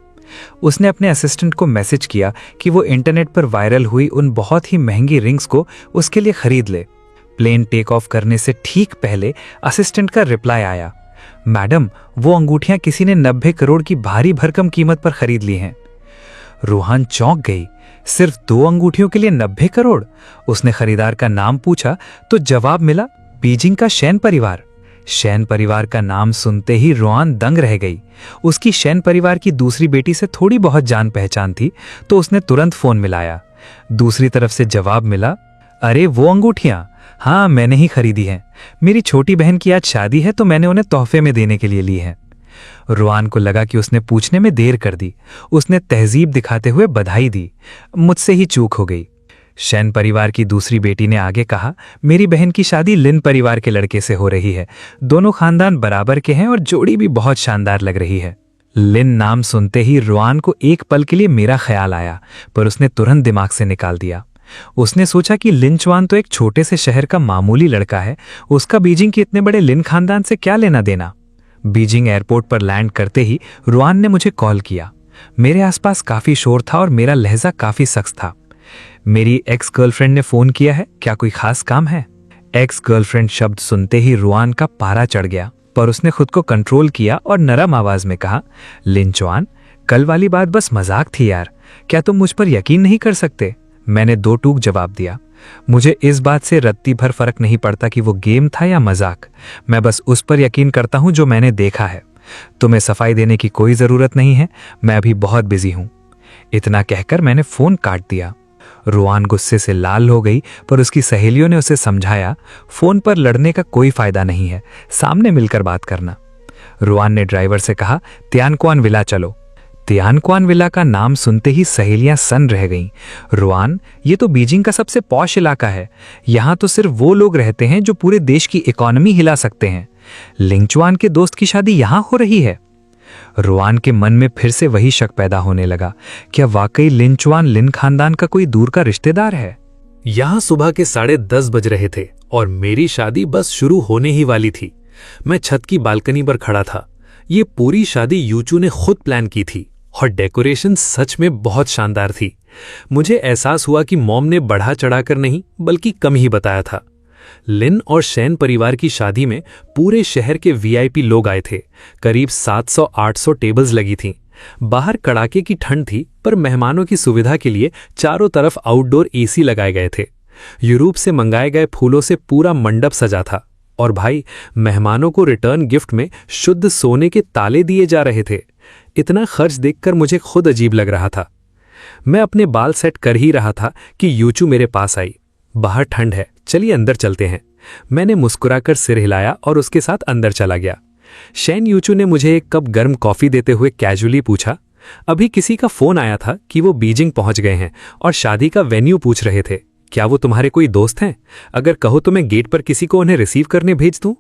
उसने अपने असिस्टेंट को मैसेज किया कि वो इंटरनेट पर वायरल हुई उन बहुत ही महंगी रिंग्स को उसके लिए खरीद ले। प्लेन टेक ऑफ करने से ठीक पहले असिस्टेंट का रिप्लाई आया, मैडम वो अंगूठियां किसी ने 90 करोड़ की भारी भरकम कीमत पर खरीद ली हैं। रूहान चौंक गई, सिर्फ 2 अंगूठियों के लिए 90 करोड़? उसने खरीदार का नाम पूछा तो जवाब मिला, बीजिंग का शैन परिवार। शैन परिवार का नाम सुनते ही रुआन दंग रह गई। उसकी शैन परिवार की दूसरी बेटी से थोड़ी बहुत जान पहचान थी, तो उसने तुरंत फोन मिलाया। दूसरी तरफ से जवाब मिला, अरे वो अंगूठियां, हाँ मैंने ही खरीदी हैं। मेरी छोटी बहन की आज शादी है तो मैंने उन्हें तोहफे में देने के लिए ली हैं। रुआन को लगा कि उसने पूछने में देर कर दी। उसने तहजीब दिखाते हुए बधाई दी, मुझसे ही चूक हो गई। शैन परिवार की दूसरी बेटी ने आगे कहा, मेरी बहन की शादी लिन परिवार के लड़के से हो रही है। दोनों खानदान बराबर के हैं और जोड़ी भी बहुत शानदार लग रही है। लिन नाम सुनते ही रुआन को एक पल के लिए मेरा ख्याल आया, पर उसने तुरंत दिमाग से निकाल दिया। उसने सोचा कि लिंचुआन तो एक छोटे से शहर का मामूली लड़का है, उसका बीजिंग के इतने बड़े लिन खानदान से क्या लेना देना। बीजिंग एयरपोर्ट पर लैंड करते ही रुआन ने मुझे कॉल किया। मेरे आसपास काफी शोर था और मेरा लहजा काफी सख्त था। मेरी एक्स गर्लफ्रेंड ने फोन किया है, क्या कोई खास काम है? एक्स गर्लफ्रेंड शब्द सुनते ही रुआन का पारा चढ़ गया, पर उसने खुद को कंट्रोल किया और नरम आवाज में कहा, लिंचुआन कल वाली बात बस मजाक थी यार, क्या तुम मुझ पर यकीन नहीं कर सकते? मैंने 2 टूक जवाब दिया। मुझे इस बात से रत्ती भर फर्क नहीं पड़ता कि वो गेम था या मजाक। मैं बस उस पर यकीन करता हूं जो मैंने देखा है। तुम्हें सफाई देने की कोई जरूरत नहीं है, मैं अभी बहुत बिजी हूं। इतना कहकर मैंने फोन काट दिया। रुआन गुस्से से लाल हो गई, पर उसकी सहेलियों ने उसे समझाया, फोन पर लड़ने का कोई फायदा नहीं है, सामने मिलकर बात करना। रुआन ने ड्राइवर से कहा, तियानकुआन विला चलो। तियानकुआन विला का नाम सुनते ही सहेलियां सन रह गईं। रुआन, ये तो बीजिंग का सबसे पॉश इलाका है, यहां तो सिर्फ वो लोग रहते हैं जो पूरे देश की इकोनॉमी हिला सकते हैं। लिंचुआन के दोस्त की शादी यहां हो रही है। रुआन के मन में फिर से वही शक पैदा होने लगा, क्या वाकई लिंचुआन लिन खानदान का कोई दूर का रिश्तेदार है? यहां सुबह के 10:30 बज रहे थे और मेरी शादी बस शुरू होने ही वाली थी। मैं छत की बालकनी पर खड़ा था। ये पूरी शादी यूचू ने खुद प्लान की थी और डेकोरेशन सच में बहुत शानदार थी। मुझे एहसास हुआ कि मॉम ने बढ़ा चढ़ाकर नहीं बल्कि कम ही बताया था। लिन और शैन परिवार की शादी में पूरे शहर के वीआईपी लोग आए थे। करीब 700-800 टेबल्स लगी थीं। बाहर कड़ाके की ठंड थी, पर मेहमानों की सुविधा के लिए चारों तरफ आउटडोर एसी लगाए गए थे। यूरोप से मंगाए गए फूलों से पूरा मंडप सजा था। और भाई, मेहमानों को रिटर्न गिफ्ट में शुद्ध सोने के ताले दिए जा रहे थे। इतना खर्च देखकर मुझे खुद अजीब लग रहा था। मैं अपने बाल सेट कर ही रहा था कि यूचू मेरे पास आई। बाहर ठंड है, चलिए अंदर चलते हैं। मैंने मुस्कुराकर सिर हिलाया और उसके साथ अंदर चला गया। शैन यूचू ने मुझे एक कप गर्म कॉफी देते हुए कैजुअली पूछा, अभी किसी का फोन आया था कि वो बीजिंग पहुंच गए हैं और शादी का वेन्यू पूछ रहे थे। क्या वो तुम्हारे कोई दोस्त हैं? अगर कहो तो मैं गेट पर किसी को उन्हें रिसीव करने भेज दूं।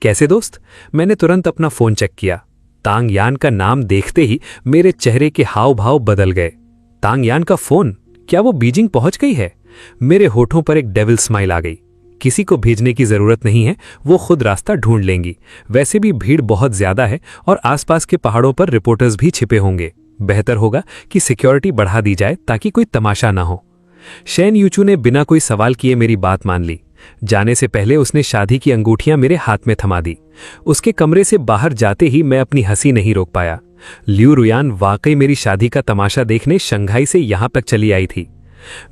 कैसे दोस्त? मैंने तुरंत अपना फोन चेक किया। तांग यान का नाम देखते ही मेरे चेहरे के हाव भाव बदल गए। तांग यान का फोन? क्या वो बीजिंग पहुंच गई है? मेरे होठों पर एक डेविल स्माइल आ गई। किसी को भेजने की जरूरत नहीं है, वो खुद रास्ता ढूंढ लेंगी। वैसे भी भीड़ बहुत ज्यादा है और आसपास के पहाड़ों पर रिपोर्टर्स भी छिपे होंगे। बेहतर होगा कि सिक्योरिटी बढ़ा दी जाए ताकि कोई तमाशा ना हो। शैन यूचू ने बिना कोई सवाल किए मेरी बात मान ली। जाने से पहले उसने शादी की अंगूठियां मेरे हाथ में थमा दी। उसके कमरे से बाहर जाते ही मैं अपनी हंसी नहीं रोक पाया। लियू रुयान वाकई मेरी शादी का तमाशा देखने शंघाई से यहां तक चली आई थी।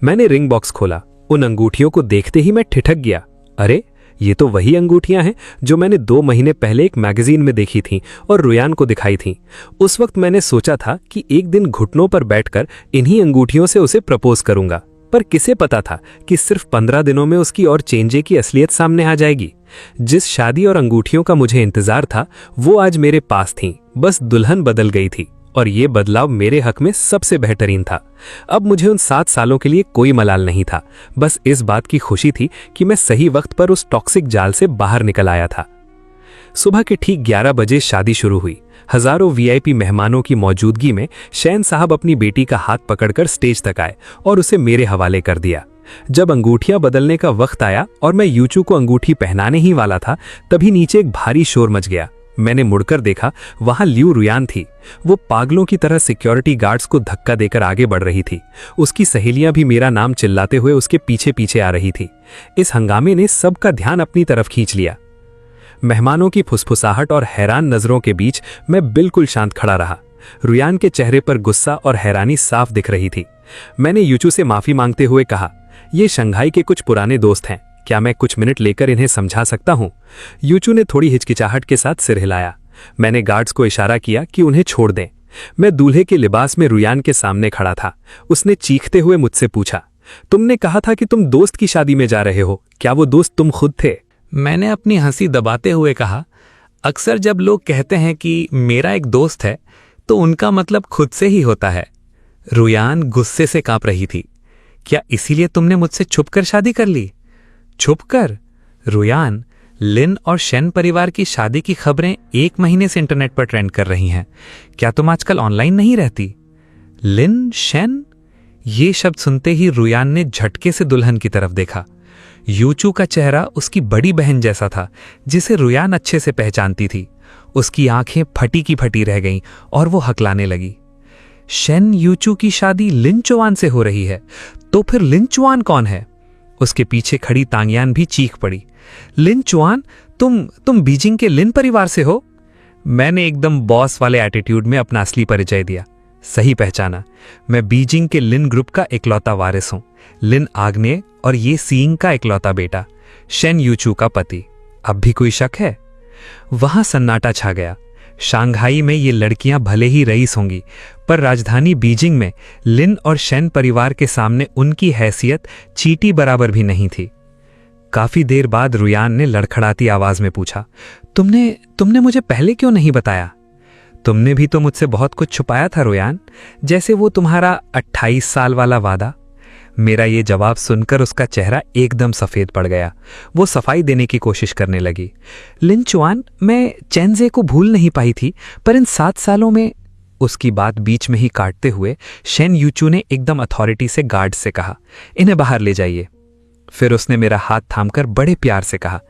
मैंने रिंग बॉक्स खोला। उन अंगूठियों को देखते ही मैं ठिठक गया। अरे, ये तो वही अंगूठियां हैं जो मैंने 2 महीने पहले एक मैगजीन में देखी थीं और रुयान को दिखाई थीं। उस वक्त मैंने सोचा था कि एक दिन घुटनों पर बैठकर इन्हीं अंगूठियों से उसे प्रपोज करूंगा, पर किसे पता था कि सिर्फ 15 दिनों में उसकी और चेंजे की असलियत सामने आ जाएगी। जिस शादी और अंगूठियों का मुझे इंतजार था, वो आज मेरे पास थीं। बस दुल्हन बदल गई थी और ये बदलाव मेरे हक में सबसे बेहतरीन था। अब मुझे उन 7 सालों के लिए कोई मलाल नहीं था। बस इस बात की खुशी थी कि मैं सही वक्त पर उस टॉक्सिक जाल से बाहर निकल आया था। सुबह के ठीक 11 बजे शादी शुरू हुई। हजारों वीआईपी मेहमानों की मौजूदगी में शैन साहब अपनी बेटी का हाथ पकड़कर स्टेज तक आए और उसे मेरे हवाले कर दिया। जब अंगूठियां बदलने का वक्त आया और मैं यूचू को अंगूठी पहनाने ही वाला था, तभी नीचे एक भारी शोर मच गया। मैंने मुड़कर देखा, वहां लियू रुयान थी। वो पागलों की तरह सिक्योरिटी गार्ड्स को धक्का देकर आगे बढ़ रही थी। उसकी सहेलियां भी मेरा नाम चिल्लाते हुए उसके पीछे पीछे आ रही थी। इस हंगामे ने सबका ध्यान अपनी तरफ खींच लिया। मेहमानों की फुसफुसाहट और हैरान नजरों के बीच मैं बिल्कुल शांत खड़ा रहा। रुयान के चेहरे पर गुस्सा और हैरानी साफ दिख रही थी। मैंने यूचू से माफी मांगते हुए कहा, ये शंघाई के कुछ पुराने दोस्त हैं, क्या मैं कुछ मिनट लेकर इन्हें समझा सकता हूं? यूचू ने थोड़ी हिचकिचाहट के साथ सिर हिलाया। मैंने गार्ड्स को इशारा किया कि उन्हें छोड़ दें। मैं दूल्हे के लिबास में रुयान के सामने खड़ा था। उसने चीखते हुए मुझसे पूछा, तुमने कहा था कि तुम दोस्त की शादी में जा रहे हो, क्या वो दोस्त तुम खुद थे? मैंने अपनी हंसी दबाते हुए कहा, अक्सर जब लोग कहते हैं कि मेरा एक दोस्त है, तो उनका मतलब खुद से ही होता है। रुयान गुस्से से कांप रही थी। क्या इसीलिए तुमने मुझसे छुपकर शादी कर ली? छुपकर? रुयान, लिन और शैन परिवार की शादी की खबरें 1 महीने से इंटरनेट पर ट्रेंड कर रही हैं। क्या तुम आजकल ऑनलाइन नहीं रहती? लिन, शैन? ये शब्द सुनते ही रुयान ने झटके से दुल्हन की तरफ देखा। यूचू का चेहरा उसकी बड़ी बहन जैसा था, जिसे रुयान अच्छे से पहचानती थी। उसकी आंखें फटी की फटी रह गईं और वो हकलाने लगी। शैन यूचू की शादी लिन चुआन से हो रही है, तो फिर लिन चुआन कौन है? उसके पीछे खड़ी तांगयान भी चीख पड़ी, लिन चुआन, तुम बीजिंग के लिन परिवार से हो? मैंने एकदम बॉस वाले एटीट्यूड में अपना असली परिचय दिया। सही पहचाना, मैं बीजिंग के लिन ग्रुप का इकलौता वारिस हूं। लिन आग्नेय और ये सीइंग का इकलौता बेटा, शैन यूचू का पति। अब भी कोई शक है? वहां सन्नाटा छा गया। शांघाई में ये लड़कियां भले ही रईस होंगी, पर राजधानी बीजिंग में लिन और शैन परिवार के सामने उनकी हैसियत चींटी बराबर भी नहीं थी। काफी देर बाद रुयान ने लड़खड़ाती आवाज में पूछा, तुमने मुझे पहले क्यों नहीं बताया? तुमने भी तो मुझसे बहुत कुछ छुपाया था रुयान, जैसे वो तुम्हारा 28 साल वाला वादा। मेरा ये जवाब सुनकर उसका चेहरा एकदम सफेद पड़ गया। वो सफाई देने की कोशिश करने लगी। लिन चुआन, मैं चेंजे को भूल नहीं पाई थी, पर इन 7 सालों में। उसकी बात बीच में ही काटते हुए शैन यूचू ने एकदम अथॉरिटी से गार्ड से कहा, इन्हें बाहर ले जाइए। फिर उसने मेरा हाथ थामकर बड़े प्यार से कहा,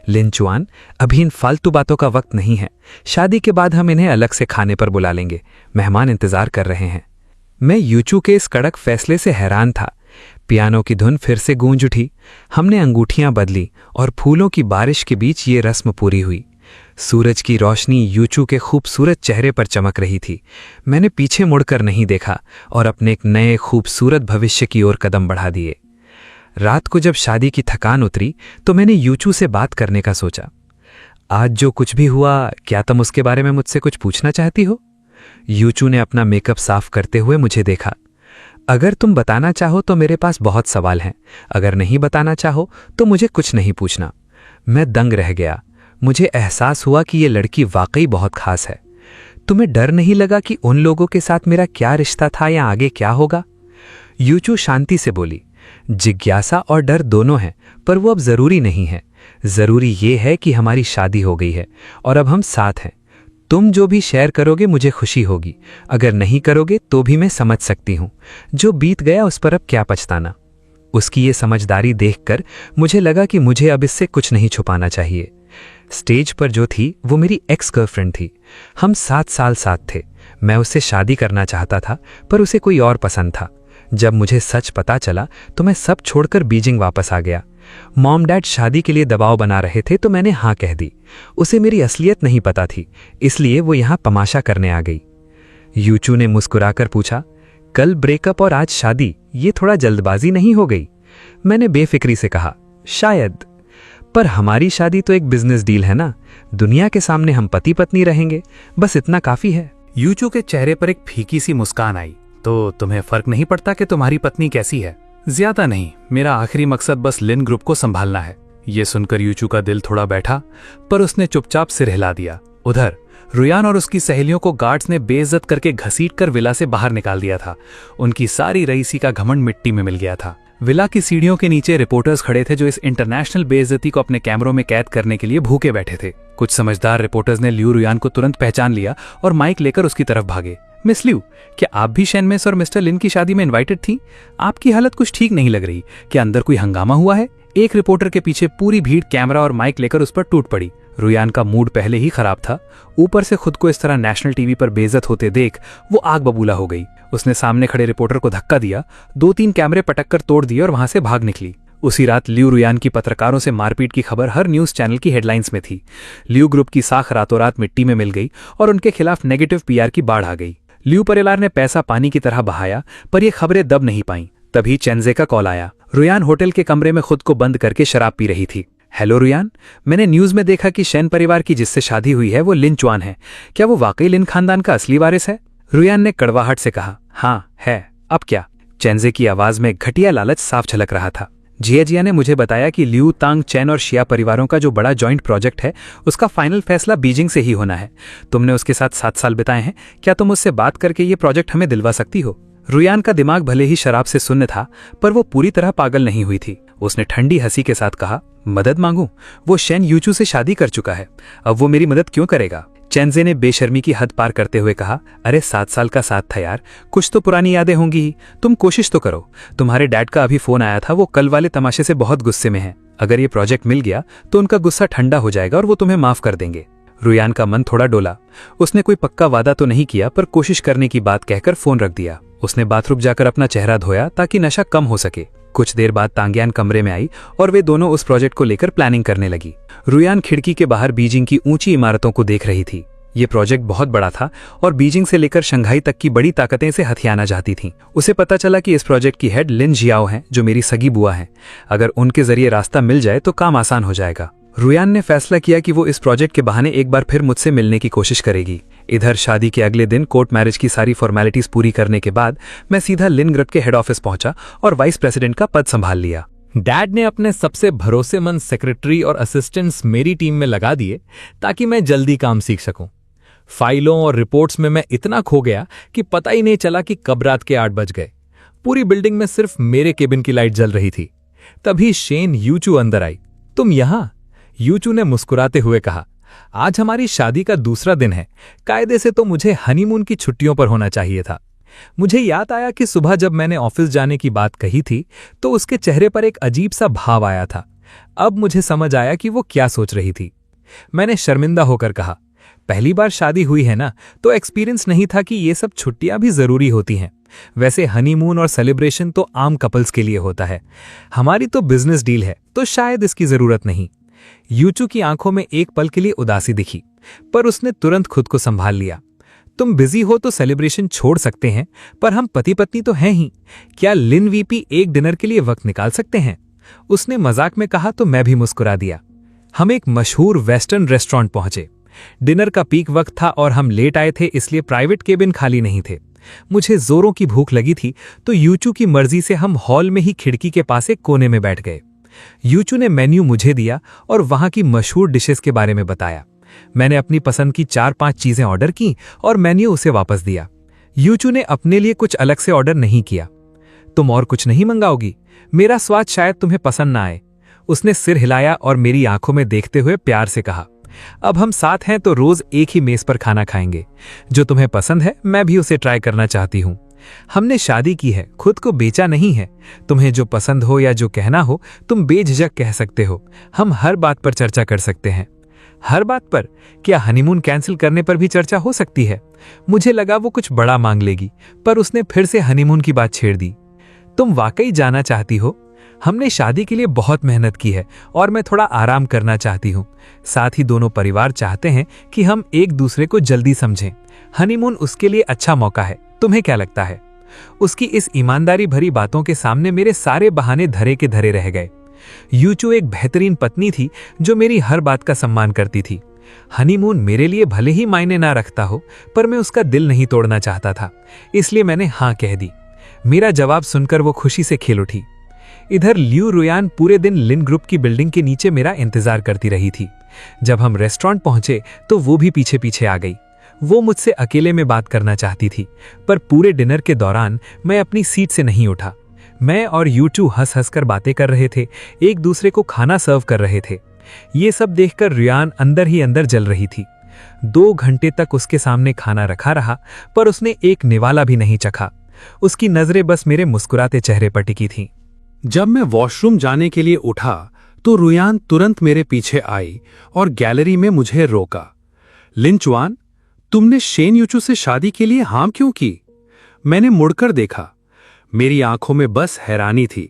लिन चुआन, अभी इन फालतू बातों का वक्त नहीं है। शादी के बाद हम इन्हें अलग से खाने पर बुला लेंगे, मेहमान इंतजार कर रहे हैं। मैं यूचू के इस कड़क फैसले से हैरान था। पियानो की धुन फिर से गूंज उठी। हमने अंगूठियां बदली और फूलों की बारिश के बीच ये रस्म पूरी हुई। सूरज की रोशनी यूचू के खूबसूरत चेहरे पर चमक रही थी। मैंने पीछे मुड़कर नहीं देखा और अपने एक नए खूबसूरत भविष्य की ओर कदम बढ़ा दिए। रात को जब शादी की थकान उतरी तो मैंने यूचू से बात करने का सोचा। आज जो कुछ भी हुआ, क्या तुम उसके बारे में मुझसे कुछ पूछना चाहती हो? यूचू ने अपना मेकअप साफ करते हुए मुझे देखा। अगर तुम बताना चाहो तो मेरे पास बहुत सवाल हैं, अगर नहीं बताना चाहो तो मुझे कुछ नहीं पूछना। मैं दंग रह गया। मुझे एहसास हुआ कि ये लड़की वाकई बहुत खास है। तुम्हें डर नहीं लगा कि उन लोगों के साथ मेरा क्या रिश्ता था या आगे क्या होगा? यूचू शांति से बोली, जिज्ञासा और डर दोनों हैं, पर वो अब जरूरी नहीं है। जरूरी ये है कि हमारी शादी हो गई है और अब हम साथ हैं। तुम जो भी शेयर करोगे मुझे खुशी होगी, अगर नहीं करोगे तो भी मैं समझ सकती हूं। जो बीत गया उस पर अब क्या पछताना। उसकी ये समझदारी देखकर मुझे लगा कि मुझे अब इससे कुछ नहीं छुपाना चाहिए। स्टेज पर जो थी वो मेरी एक्स गर्लफ्रेंड थी। हम 7 साल साथ थे। मैं उससे शादी करना चाहता था, पर उसे कोई और पसंद था। जब मुझे सच पता चला तो मैं सब छोड़कर बीजिंग वापस आ गया। मॉम डैड शादी के लिए दबाव बना रहे थे तो मैंने हाँ कह दी। उसे मेरी असलियत नहीं पता थी, इसलिए वो यहाँ तमाशा करने आ गई। यूचू ने मुस्कुराकर पूछा, कल ब्रेकअप और आज शादी, ये थोड़ा जल्दबाजी नहीं हो गई? मैंने बेफिक्री से कहा, शायद, पर हमारी शादी तो एक बिजनेस डील है ना। दुनिया के सामने हम पति पत्नी रहेंगे, बस इतना काफी है। यूचू के चेहरे पर एक फीकी सी मुस्कान आई। तो तुम्हें फर्क नहीं पड़ता कि तुम्हारी पत्नी कैसी है? ज्यादा नहीं, मेरा आखिरी मकसद बस लिन ग्रुप को संभालना है। ये सुनकर यूचू का दिल थोड़ा बैठा, पर उसने चुपचाप सिर हिला दिया। उधर रुयान और उसकी सहेलियों को गार्ड्स ने बेइज्जत करके घसीटकर विला से बाहर निकाल दिया था। उनकी सारी रईसी का घमंड मिट्टी में मिल गया था। विला की सीढ़ियों के नीचे रिपोर्टर्स खड़े थे जो इस इंटरनेशनल बेइज्जती को अपने कैमरों में कैद करने के लिए भूखे बैठे थे। कुछ समझदार रिपोर्टर्स ने लियू रुयान को तुरंत पहचान लिया और माइक लेकर उसकी तरफ भागे। मिस लियू, क्या आप भी शैनमेस और मिस्टर लिन की शादी में इनवाइटेड थी? आपकी हालत कुछ ठीक नहीं लग रही। क्या अंदर कोई हंगामा हुआ है? एक रिपोर्टर के पीछे पूरी भीड़ कैमरा और माइक लेकर उस पर टूट पड़ी। रुयान का मूड पहले ही खराब था, ऊपर से खुद को इस तरह नेशनल टीवी पर बेइज्जत होते देख वो आग बबूला हो गई। उसने सामने खड़े रिपोर्टर को धक्का दिया, 2-3 कैमरे पटक कर तोड़ दिए और वहां से भाग निकली। उसी रात लियू रुयान की पत्रकारों से मारपीट की खबर हर न्यूज चैनल की हेडलाइंस में थी। लियू ग्रुप की साख रातों रात मिट्टी में मिल गई और उनके खिलाफ नेगेटिव पीआर की बाढ़ आ गई। लियू परिवार ने पैसा पानी की तरह बहाया, पर ये खबरें दब नहीं पाईं। तभी चेंजे का कॉल आया। रुयान होटल के कमरे में खुद को बंद करके शराब पी रही थी। हेलो रुयान, मैंने न्यूज में देखा कि शैन परिवार की जिससे शादी हुई है वो लिन चुआन है। क्या वो वाकई लिन खानदान का असली वारिस है? रुयान ने कड़वाहट से कहा, हाँ है, अब क्या? चेंजे की आवाज में घटिया लालच साफ झलक रहा था। जिया ने मुझे बताया कि लियू, तांग, चैन और शिया परिवारों का जो बड़ा जॉइंट प्रोजेक्ट है उसका फाइनल फैसला बीजिंग से ही होना है। तुमने उसके साथ 7 साल बिताए हैं, क्या तुम उससे बात करके ये प्रोजेक्ट हमें दिलवा सकती हो? रुयान का दिमाग भले ही शराब से सुन्न था, पर वो पूरी तरह पागल नहीं हुई थी। उसने ठंडी हंसी के साथ कहा, मदद मांगू? वो शैन यूचू से शादी कर चुका है, अब वो मेरी मदद क्यों करेगा? चेंजे ने बेशर्मी की हद पार करते हुए कहा, अरे 7 साल का साथ था यार, कुछ तो पुरानी यादें होंगी ही, तुम कोशिश तो करो। तुम्हारे डैड का अभी फोन आया था, वो कल वाले तमाशे से बहुत गुस्से में हैं। अगर ये प्रोजेक्ट मिल गया तो उनका गुस्सा ठंडा हो जाएगा और वो तुम्हें माफ कर देंगे। रुयान का मन थोड़ा डोला। उसने कोई पक्का वादा तो नहीं किया, पर कोशिश करने की बात कहकर फोन रख दिया। उसने बाथरूम जाकर अपना चेहरा धोया ताकि नशा कम हो सके। कुछ देर बाद तांग्यान कमरे में आई और वे दोनों उस प्रोजेक्ट को लेकर प्लानिंग करने लगी। रुयान खिड़की के बाहर बीजिंग की ऊंची इमारतों को देख रही थी। ये प्रोजेक्ट बहुत बड़ा था और बीजिंग से लेकर शंघाई तक की बड़ी ताकतें इसे हथियाना चाहती थीं। उसे पता चला कि इस प्रोजेक्ट की हेड लिन जियाओ हैं, जो मेरी सगी बुआ हैं। अगर उनके जरिए रास्ता मिल जाए तो काम आसान हो जाएगा। रुयान ने फैसला किया कि वो इस प्रोजेक्ट के बहाने एक बार फिर मुझसे मिलने की कोशिश करेगी। इधर शादी के अगले दिन कोर्ट मैरिज की सारी फॉर्मेलिटीज पूरी करने के बाद मैं सीधा लिन ग्रुप के हेड ऑफिस पहुंचा और वाइस प्रेसिडेंट का पद संभाल लिया। डैड ने अपने सबसे भरोसेमंद सेक्रेटरी और असिस्टेंट्स मेरी टीम में लगा दिए ताकि मैं जल्दी काम सीख सकूं। फाइलों और रिपोर्ट्स में मैं इतना खो गया कि पता ही नहीं चला कि कब रात के 8 बज गए। पूरी बिल्डिंग में सिर्फ मेरे केबिन की लाइट जल रही थी। तभी शेन यूचू अंदर आई। तुम यहां? यूचू ने मुस्कुराते हुए कहा, आज हमारी शादी का दूसरा दिन है। कायदे से तो मुझे हनीमून की छुट्टियों पर होना चाहिए था। मुझे याद आया कि सुबह जब मैंने ऑफिस जाने की बात कही थी तो उसके चेहरे पर एक अजीब सा भाव आया था। अब मुझे समझ आया कि वो क्या सोच रही थी। मैंने शर्मिंदा होकर कहा, पहली बार शादी हुई है ना, तो एक्सपीरियंस नहीं था कि ये सब छुट्टियां भी जरूरी होती हैं। वैसे हनीमून और सेलिब्रेशन तो आम कपल्स के लिए होता है, हमारी तो बिजनेस डील है, तो शायद इसकी जरूरत नहीं। यूचू की आंखों में एक पल के लिए उदासी दिखी, पर उसने तुरंत खुद को संभाल लिया। तुम बिजी हो तो सेलिब्रेशन छोड़ सकते हैं, पर हम पति पत्नी तो हैं ही। क्या लिन वीपी एक डिनर के लिए वक्त निकाल सकते हैं? उसने मजाक में कहा तो मैं भी मुस्कुरा दिया। हम एक मशहूर वेस्टर्न रेस्टोरेंट पहुंचे। डिनर का पीक वक्त था और हम लेट आए थे, इसलिए प्राइवेट केबिन खाली नहीं थे। मुझे जोरों की भूख लगी थी, तो यूचू की मर्जी से हम हॉल में ही खिड़की के पास एक कोने में बैठ गए। यूचू ने मेन्यू मुझे दिया और वहां की मशहूर डिशेस के बारे में बताया। मैंने अपनी पसंद की 4-5 चीजें ऑर्डर की और मेन्यू उसे वापस दिया। यूचू ने अपने लिए कुछ अलग से ऑर्डर नहीं किया। तुम और कुछ नहीं मंगाओगी? मेरा स्वाद शायद तुम्हें पसंद ना आए। उसने सिर हिलाया और मेरी आंखों में देखते हुए प्यार से कहा, अब हम साथ हैं तो रोज एक ही मेज पर खाना खाएंगे। जो तुम्हें पसंद है मैं भी उसे ट्राई करना चाहती हूँ। हमने शादी की है, खुद को बेचा नहीं है। तुम्हें जो पसंद हो या जो कहना हो तुम बेझिझक कह सकते हो। हम हर बात पर चर्चा कर सकते हैं। हर बात पर? क्या हनीमून कैंसिल करने पर भी चर्चा हो सकती है? मुझे लगा वो कुछ बड़ा मांग लेगी, पर उसने फिर से हनीमून की बात छेड़ दी। तुम वाकई जाना चाहती हो? हमने शादी के लिए बहुत मेहनत की है और मैं थोड़ा आराम करना चाहती हूँ। साथ ही दोनों परिवार चाहते हैं कि हम एक दूसरे को जल्दी समझें। हनीमून उसके लिए अच्छा मौका है। तुम्हें क्या लगता है? उसकी इस ईमानदारी भरी बातों के सामने मेरे सारे बहाने धरे के धरे रह गए। यूचू एक बेहतरीन पत्नी थी जो मेरी हर बात का सम्मान करती थी। हनीमून मेरे लिए भले ही मायने ना रखता हो, पर मैं उसका दिल नहीं तोड़ना चाहता था, इसलिए मैंने हाँ कह दी। मेरा जवाब सुनकर वो खुशी से खिल उठी। इधर ल्यू रुयान पूरे दिन लिन ग्रुप की बिल्डिंग के नीचे मेरा इंतजार करती रही थी। जब हम रेस्टोरेंट पहुंचे तो वो भी पीछे पीछे आ गई। वो मुझसे अकेले में बात करना चाहती थी, पर पूरे डिनर के दौरान मैं अपनी सीट से नहीं उठा। मैं और यूचू हंस हंस कर बातें कर रहे थे, एक दूसरे को खाना सर्व कर रहे थे। ये सब देखकर रुयान अंदर ही अंदर जल रही थी। 2 घंटे तक उसके सामने खाना रखा रहा, पर उसने एक निवाला भी नहीं चखा। उसकी नजरें बस मेरे मुस्कुराते चेहरे पर टिकी थीं। जब मैं वॉशरूम जाने के लिए उठा तो रुयान तुरंत मेरे पीछे आई और गैलरी में मुझे रोका। लिन चुआन, तुमने शेन यूचू से शादी के लिए हाँ क्यों की? मैंने मुड़कर देखा। मेरी आंखों में बस हैरानी थी।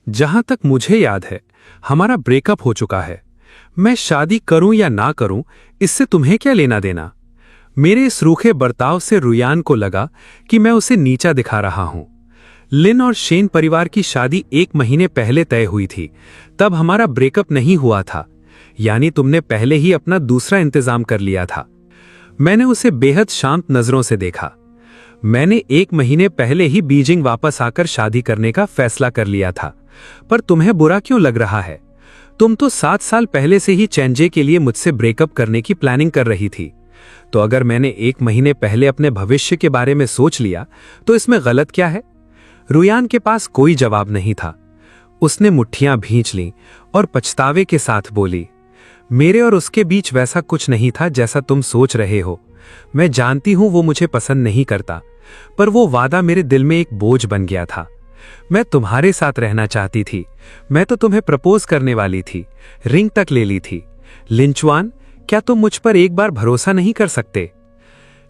जहां तक मुझे याद है हमारा ब्रेकअप हो चुका है। मैं शादी करूं या ना करूं इससे तुम्हें क्या लेना देना? मेरे इस रूखे बर्ताव से रुयान को लगा कि मैं उसे नीचा दिखा रहा हूं। लिन और शेन परिवार की शादी 1 महीने पहले तय हुई थी, तब हमारा ब्रेकअप नहीं हुआ था। यानी तुमने पहले ही अपना दूसरा इंतजाम कर लिया था। मैंने उसे बेहद शांत नजरों से देखा। मैंने 1 महीने पहले ही बीजिंग वापस आकर शादी करने का फैसला कर लिया था, पर तुम्हें बुरा क्यों लग रहा है? तुम तो 7 साल पहले से ही चेंजे के लिए मुझसे ब्रेकअप करने की प्लानिंग कर रही थी। तो अगर मैंने 1 महीने पहले अपने भविष्य के बारे में सोच लिया तो इसमें गलत क्या है? रुयान के पास कोई जवाब नहीं था। उसने मुट्ठियां भींच लीं और पछतावे के साथ बोली, मेरे और उसके बीच वैसा कुछ नहीं था जैसा तुम सोच रहे हो। मैं जानती हूं वो मुझे पसंद नहीं करता, पर वो वादा मेरे दिल में एक बोझ बन गया था। मैं तुम्हारे साथ रहना चाहती थी। मैं तो तुम्हें प्रपोज करने वाली थी, रिंग तक ले ली थी। लिन चुआन, क्या तुम मुझ पर एक बार भरोसा नहीं कर सकते?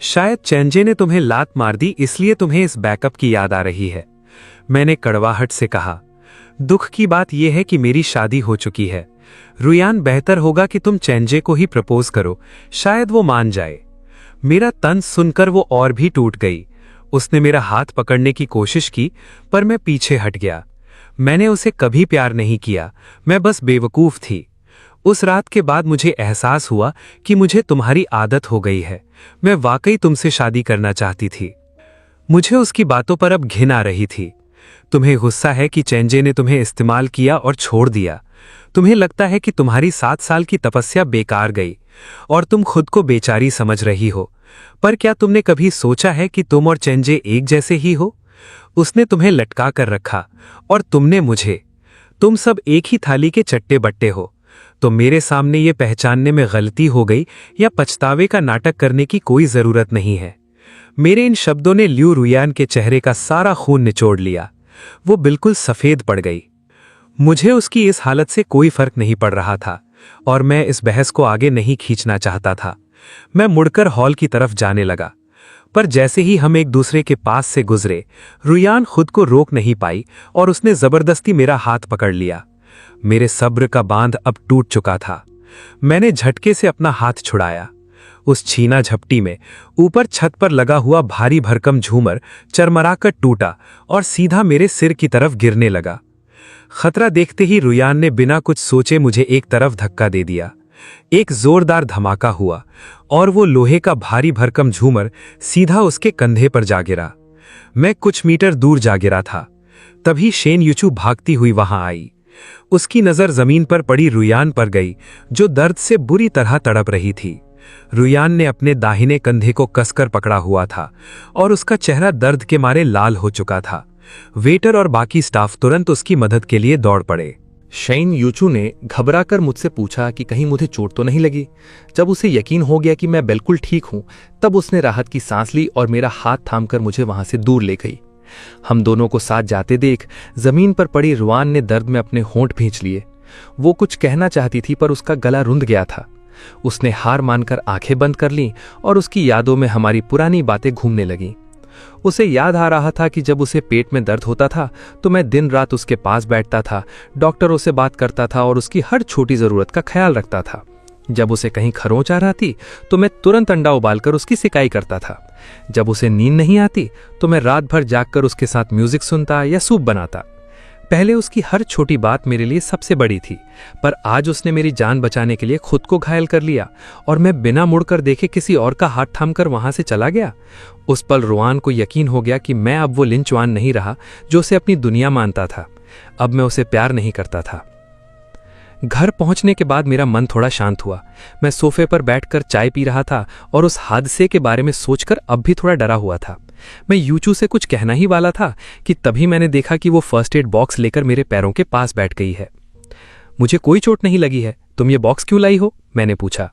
शायद चेंजे ने तुम्हें लात मार दी, इसलिए तुम्हें इस बैकअप की याद आ रही है। मैंने कड़वाहट से कहा। दुख की बात यह है कि मेरी शादी हो चुकी है। रुयान, बेहतर होगा कि तुम चेंजे को ही प्रपोज करो, शायद वो मान जाए। मेरा तंज सुनकर वो और भी टूट गई। उसने मेरा हाथ पकड़ने की कोशिश की, पर मैं पीछे हट गया। मैंने उसे कभी प्यार नहीं किया, मैं बस बेवकूफ थी। उस रात के बाद मुझे एहसास हुआ कि मुझे तुम्हारी आदत हो गई है। मैं वाकई तुमसे शादी करना चाहती थी। मुझे उसकी बातों पर अब घिन आ रही थी। तुम्हें गुस्सा है कि चेंजे ने तुम्हें इस्तेमाल किया और छोड़ दिया। तुम्हें लगता है कि तुम्हारी 7 साल की तपस्या बेकार गई और तुम खुद को बेचारी समझ रही हो। पर क्या तुमने कभी सोचा है कि तुम और चेंजे एक जैसे ही हो? उसने तुम्हें लटका कर रखा और तुमने मुझे। तुम सब एक ही थाली के चट्टे बट्टे हो। तो मेरे सामने ये पहचानने में गलती हो गई या पछतावे का नाटक करने की कोई जरूरत नहीं है। मेरे इन शब्दों ने ल्यू रुयान के चेहरे का सारा खून निचोड़ लिया। वो बिल्कुल सफेद पड़ गई। मुझे उसकी इस हालत से कोई फर्क नहीं पड़ रहा था और मैं इस बहस को आगे नहीं खींचना चाहता था। मैं मुड़कर हॉल की तरफ जाने लगा, पर जैसे ही हम एक दूसरे के पास से गुजरे, रुयान खुद को रोक नहीं पाई और उसने जबरदस्ती मेरा हाथ पकड़ लिया। मेरे सब्र का बांध अब टूट चुका था। मैंने झटके से अपना हाथ छुड़ाया। उस छीना झपटी में ऊपर छत पर लगा हुआ भारी भरकम झूमर चरमराकर टूटा और सीधा मेरे सिर की तरफ गिरने लगा। खतरा देखते ही रुयान ने बिना कुछ सोचे मुझे एक तरफ धक्का दे दिया। एक जोरदार धमाका हुआ और वो लोहे का भारी भरकम झूमर सीधा उसके कंधे पर जा गिरा। मैं कुछ मीटर दूर जा गिरा था। तभी शेन यूचू भागती हुई वहां आई। उसकी नजर जमीन पर पड़ी रुयान पर गई, जो दर्द से बुरी तरह तड़प रही थी। रुयान ने अपने दाहिने कंधे को कसकर पकड़ा हुआ था और उसका चेहरा दर्द के मारे लाल हो चुका था। वेटर और बाकी स्टाफ तुरंत उसकी मदद के लिए दौड़ पड़े। शेन यूचू ने घबराकर मुझसे पूछा कि कहीं मुझे चोट तो नहीं लगी। जब उसे यकीन हो गया कि मैं बिल्कुल ठीक हूं, तब उसने राहत की सांस ली और मेरा हाथ थामकर मुझे वहां से दूर ले गई। हम दोनों को साथ जाते देख जमीन पर पड़ी रुआन ने दर्द में अपने होंठ भींच लिए। वो कुछ कहना चाहती थी, पर उसका गला रुंध गया था। उसने हार मानकर आंखें बंद कर लीं और उसकी यादों में हमारी पुरानी बातें घूमने लगीं। उसे याद आ रहा था कि जब उसे पेट में दर्द होता था तो मैं दिन रात उसके पास बैठता था, डॉक्टरों से बात करता था और उसकी हर छोटी जरूरत का ख्याल रखता था। जब उसे कहीं खरोंच आ रही तो मैं तुरंत अंडा उबालकर उसकी सिकाई करता था। जब उसे नींद नहीं आती तो मैं रात भर जागकर उसके साथ म्यूजिक सुनता या सूप बनाता। पहले उसकी हर छोटी बात मेरे लिए सबसे बड़ी थी, पर आज उसने मेरी जान बचाने के लिए खुद को घायल कर लिया और मैं बिना मुड़कर देखे किसी और का हाथ थामकर वहां से चला गया। उस पल रुआन को यकीन हो गया कि मैं अब वो लिंचवान नहीं रहा जो उसे अपनी दुनिया मानता था। अब मैं उसे प्यार नहीं करता था। घर पहुंचने के बाद मेरा मन थोड़ा शांत हुआ। मैं सोफे पर बैठकर चाय पी रहा था और उस हादसे के बारे में सोचकर अब भी थोड़ा डरा हुआ था। मैं यूचू से कुछ कहना ही वाला था कि तभी मैंने देखा कि वो फर्स्ट एड बॉक्स लेकर मेरे पैरों के पास बैठ गई है। मुझे कोई चोट नहीं लगी है, तुम ये बॉक्स क्यों लाई हो? मैंने पूछा।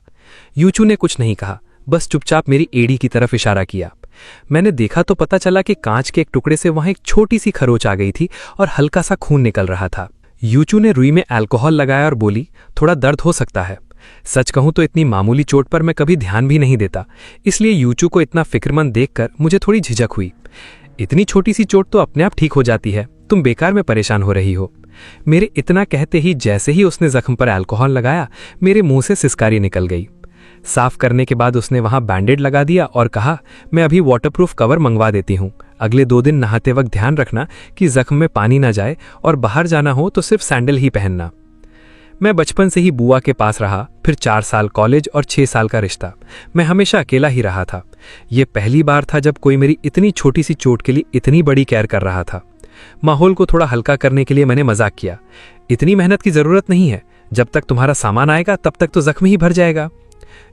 यूचू ने कुछ नहीं कहा, बस चुपचाप मेरी एड़ी की तरफ इशारा किया। मैंने देखा तो पता चला कि कांच के एक टुकड़े से वहां एक छोटी सी खरोच आ गई थी और हल्का सा खून निकल रहा था। यूचू ने रुई में अल्कोहल लगाया और बोली, थोड़ा दर्द हो सकता है। सच कहूं तो इतनी मामूली चोट पर मैं कभी ध्यान भी नहीं देता, इसलिए यूचू को इतना फिक्रमंद देखकर मुझे थोड़ी झिझक हुई। इतनी छोटी सी चोट तो अपने आप ठीक हो जाती है, तुम बेकार में परेशान हो रही हो। मेरे इतना कहते ही जैसे ही उसने जख्म पर अल्कोहल लगाया, मेरे मुंह से सिसकारी निकल गई। साफ करने के बाद उसने वहां बैंडेड लगा दिया और कहा, मैं अभी वाटरप्रूफ कवर मंगवा देती हूं। अगले 2 दिन नहाते वक्त ध्यान रखना कि जख्म में पानी ना जाए और बाहर जाना हो तो सिर्फ सैंडल ही पहनना। मैं बचपन से ही बुआ के पास रहा, फिर 4 साल कॉलेज और 6 साल का रिश्ता। मैं हमेशा अकेला ही रहा था। ये पहली बार था जब कोई मेरी इतनी छोटी सी चोट के लिए इतनी बड़ी केयर कर रहा था। माहौल को थोड़ा हल्का करने के लिए मैंने मजाक किया, इतनी मेहनत की जरूरत नहीं है, जब तक तुम्हारा सामान आएगा तब तक तो जख्म ही भर जाएगा।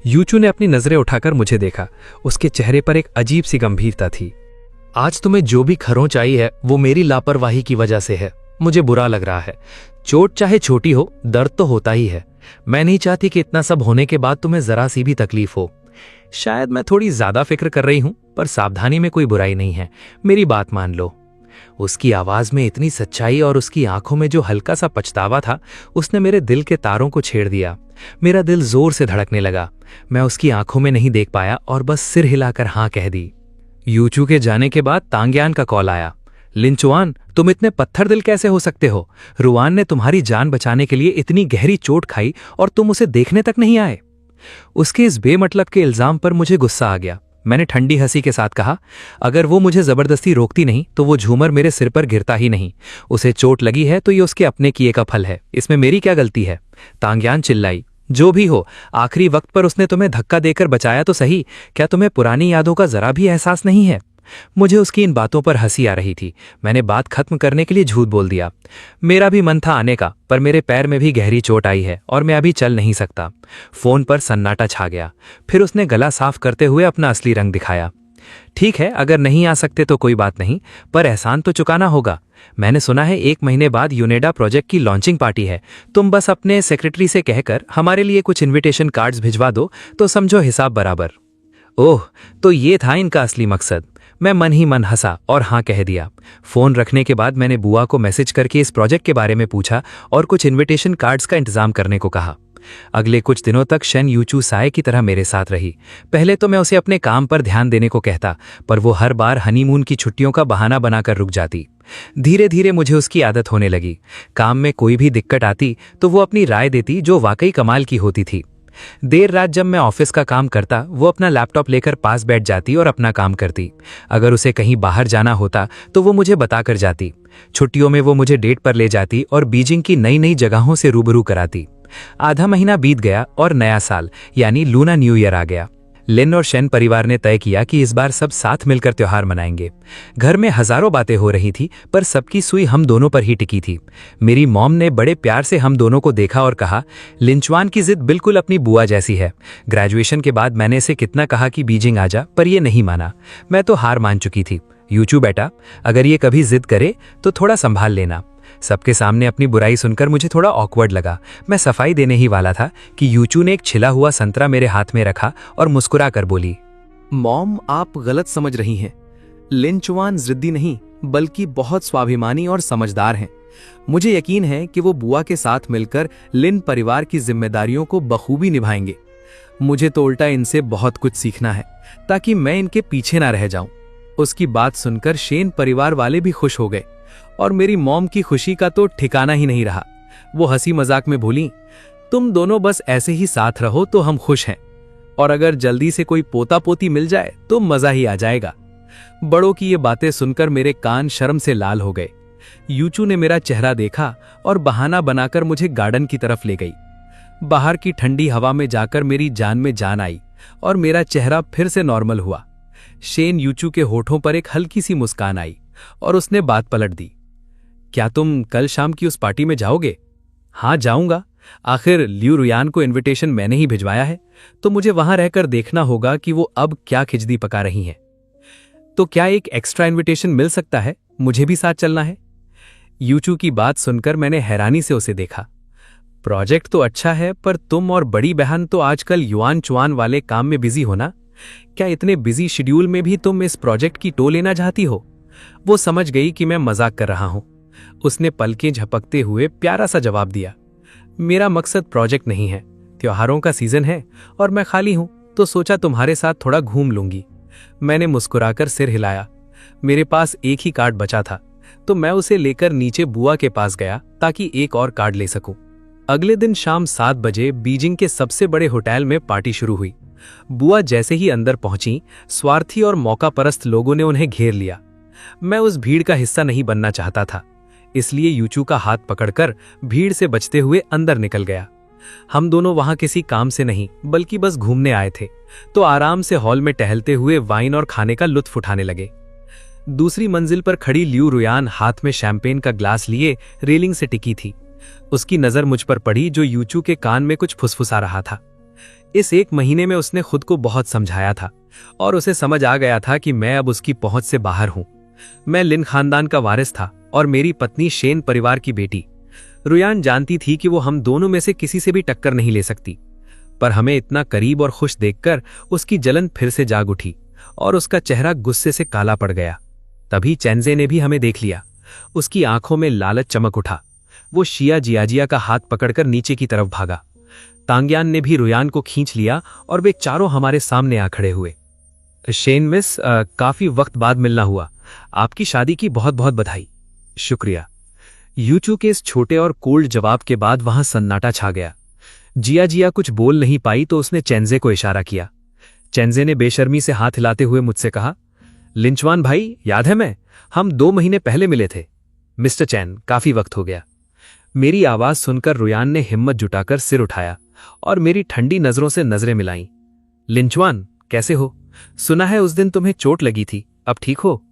यूचू ने अपनी नजरें उठाकर मुझे देखा। उसके चेहरे पर एक अजीब सी गंभीरता थी। आज तुम्हें जो भी खरोंच आई है वो मेरी लापरवाही की वजह से है। मुझे बुरा लग रहा है। चोट चाहे छोटी हो, दर्द तो होता ही है। मैं नहीं चाहती कि इतना सब होने के बाद तुम्हें जरा सी भी तकलीफ हो। शायद मैं थोड़ी ज्यादा फिक्र कर रही हूं, पर सावधानी में कोई बुराई नहीं है, मेरी बात मान लो। उसकी आवाज में इतनी सच्चाई और उसकी आंखों में जो हल्का सा पछतावा था, उसने मेरे दिल के तारों को छेड़ दिया। मेरा दिल जोर से धड़कने लगा। मैं उसकी आंखों में नहीं देख पाया और बस सिर हिलाकर हाँ कह दी। यूचू के जाने के बाद तांग्यान का कॉल आया। लिंचवान, तुम इतने पत्थर दिल कैसे हो सकते हो? रुआन ने तुम्हारी जान बचाने के लिए इतनी गहरी चोट खाई और तुम उसे देखने तक नहीं आए। उसके इस बेमतलब के इल्जाम पर मुझे गुस्सा आ गया। मैंने ठंडी हंसी के साथ कहा, अगर वो मुझे जबरदस्ती रोकती नहीं तो वो झूमर मेरे सिर पर गिरता ही नहीं। उसे चोट लगी है तो ये उसके अपने किए का फल है, इसमें मेरी क्या गलती है? तांग्यान चिल्लाई, जो भी हो, आखिरी वक्त पर उसने तुम्हें धक्का देकर बचाया तो सही, क्या तुम्हें पुरानी यादों का जरा भी एहसास नहीं है? मुझे उसकी इन बातों पर हंसी आ रही थी। मैंने बात खत्म करने के लिए झूठ बोल दिया। मेरा भी मन था आने का, पर मेरे पैर में भी गहरी चोट आई है और मैं अभी चल नहीं सकता। फोन पर सन्नाटा छा गया। फिर उसने गला साफ करते हुए अपना असली रंग दिखाया। ठीक है, अगर नहीं आ सकते तो कोई बात नहीं, पर एहसान तो चुकाना होगा। मैंने सुना है 1 महीने बाद यूनेडा प्रोजेक्ट की लॉन्चिंग पार्टी है। तुम बस अपने सेक्रेटरी से कहकर हमारे लिए कुछ इनविटेशन कार्ड्स भिजवा दो तो समझो हिसाब बराबर। ओह, तो ये था इनका असली मकसद। मैं मन ही मन हंसा और हाँ कह दिया। फोन रखने के बाद मैंने बुआ को मैसेज करके इस प्रोजेक्ट के बारे में पूछा और कुछ इनविटेशन कार्ड्स का इंतजाम करने को कहा। अगले कुछ दिनों तक शेन यूचू साय की तरह मेरे साथ रही। पहले तो मैं उसे अपने काम पर ध्यान देने को कहता, पर वो हर बार हनीमून की छुट्टियों का बहाना बनाकर रुक जाती। धीरे धीरे मुझे उसकी आदत होने लगी। काम में कोई भी दिक्कत आती तो वो अपनी राय देती, जो वाकई कमाल की होती थी। देर रात जब मैं ऑफिस का काम करता, वो अपना लैपटॉप लेकर पास बैठ जाती और अपना काम करती। अगर उसे कहीं बाहर जाना होता तो वो मुझे बताकर जाती। छुट्टियों में वो मुझे डेट पर ले जाती और बीजिंग की नई नई जगहों से रूबरू कराती। आधा महीना बीत गया और नया साल यानी लूना न्यू ईयर आ गया। लिन और शेन परिवार ने तय किया कि इस बार सब साथ मिलकर त्योहार मनाएंगे। घर में हजारों बातें हो रही थी, पर सबकी सुई हम दोनों पर ही टिकी थी। मेरी मॉम ने बड़े प्यार से हम दोनों को देखा और कहा, लिंचवान की जिद बिल्कुल अपनी बुआ जैसी है। ग्रेजुएशन के बाद मैंने इसे कितना कहा कि बीजिंग आ जा, पर यह नहीं माना। मैं तो हार मान चुकी थी। यूचू बेटा, अगर ये कभी जिद करे तो थोड़ा संभाल लेना। सबके सामने अपनी बुराई सुनकर मुझे थोड़ा ऑकवर्ड लगा। मैं सफाई देने ही वाला था कि यूचू ने एक छिला हुआ संतरा मेरे हाथ में रखा और मुस्कुरा कर बोली, मॉम, आप गलत समझ रही हैं। लिंचवान जिद्दी नहीं, बल्कि बहुत स्वाभिमानी और समझदार हैं। मुझे यकीन है कि वो बुआ के साथ मिलकर लिन परिवार की जिम्मेदारियों को बखूबी निभाएंगे। मुझे तो उल्टा इनसे बहुत कुछ सीखना है, ताकि मैं इनके पीछे ना रह जाऊं। उसकी बात सुनकर शेन परिवार वाले भी खुश हो गए और मेरी मॉम की खुशी का तो ठिकाना ही नहीं रहा। वो हंसी मजाक में बोली, तुम दोनों बस ऐसे ही साथ रहो तो हम खुश हैं, और अगर जल्दी से कोई पोता पोती मिल जाए तो मजा ही आ जाएगा। बड़ों की ये बातें सुनकर मेरे कान शर्म से लाल हो गए। यूचू ने मेरा चेहरा देखा और बहाना बनाकर मुझे गार्डन की तरफ ले गई। बाहर की ठंडी हवा में जाकर मेरी जान में जान आई और मेरा चेहरा फिर से नॉर्मल हुआ। शेन यूचू के होठों पर एक हल्की सी मुस्कान आई और उसने बात पलट दी, क्या तुम कल शाम की उस पार्टी में जाओगे? हाँ, जाऊंगा। आखिर लियू रुयान को इनविटेशन मैंने ही भिजवाया है, तो मुझे वहां रहकर देखना होगा कि वो अब क्या खिचड़ी पका रही हैं। तो क्या एक एक्स्ट्रा इनविटेशन मिल सकता है? मुझे भी साथ चलना है। यूचू की बात सुनकर मैंने हैरानी से उसे देखा। प्रोजेक्ट तो अच्छा है, पर तुम और बड़ी बहन तो आजकल युआन चुआन वाले काम में बिजी हो ना? क्या इतने बिजी शेड्यूल में भी तुम इस प्रोजेक्ट की टो लेना चाहती हो? वो समझ गई कि मैं मजाक कर रहा हूं। उसने पलकें झपकते हुए प्यारा सा जवाब दिया, मेरा मकसद प्रोजेक्ट नहीं है। त्योहारों का सीजन है और मैं खाली हूं, तो सोचा तुम्हारे साथ थोड़ा घूम लूंगी। मैंने मुस्कुराकर सिर हिलाया। मेरे पास एक ही कार्ड बचा था, तो मैं उसे लेकर नीचे बुआ के पास गया ताकि एक और कार्ड ले सकूं। अगले दिन शाम 7 बजे बीजिंग के सबसे बड़े होटल में पार्टी शुरू हुई। बुआ जैसे ही अंदर पहुंची, स्वार्थी और मौकापरस्त लोगों ने उन्हें घेर लिया। मैं उस भीड़ का हिस्सा नहीं बनना चाहता था, इसलिए यूचू का हाथ पकड़कर भीड़ से बचते हुए अंदर निकल गया। हम दोनों वहां किसी काम से नहीं, बल्कि बस घूमने आए थे, तो आराम से हॉल में टहलते हुए वाइन और खाने का लुत्फ उठाने लगे। दूसरी मंजिल पर खड़ी लियू रुयान हाथ में शैंपेन का ग्लास लिए रेलिंग से टिकी थी। उसकी नजर मुझ पर पड़ी, जो यूचू के कान में कुछ फुसफुसा रहा था। इस 1 महीने में उसने खुद को बहुत समझाया था और उसे समझ आ गया था कि मैं अब उसकी पहुंच से बाहर हूं। मैं लिन खानदान का वारिस था और मेरी पत्नी शेन परिवार की बेटी। रुयान जानती थी कि वो हम दोनों में से किसी से भी टक्कर नहीं ले सकती, पर हमें इतना करीब और खुश देखकर उसकी जलन फिर से जाग उठी और उसका चेहरा गुस्से से काला पड़ गया। तभी चेंजे ने भी हमें देख लिया। उसकी आंखों में लालच चमक उठा। वो शिया जियाजिया का हाथ पकड़कर नीचे की तरफ भागा। तांग्यान ने भी रुयान को खींच लिया और वे चारों हमारे सामने आ खड़े हुए। शेन मिस, काफी वक्त बाद मिलना हुआ। आपकी शादी की बहुत बहुत बधाई। शुक्रिया। यूचू के इस छोटे और कोल्ड जवाब के बाद वहां सन्नाटा छा गया। जिया जिया कुछ बोल नहीं पाई तो उसने चेंजे को इशारा किया। चेंजे ने बेशर्मी से हाथ हिलाते हुए मुझसे कहा, लिंचवान भाई, याद है हम 2 महीने पहले मिले थे। मिस्टर चैन, काफी वक्त हो गया। मेरी आवाज सुनकर रुयान ने हिम्मत जुटाकर सिर उठाया और मेरी ठंडी नजरों से नजरें मिलाईं। लिंचवान, कैसे हो? सुना है उस दिन तुम्हें चोट लगी थी, अब ठीक हो?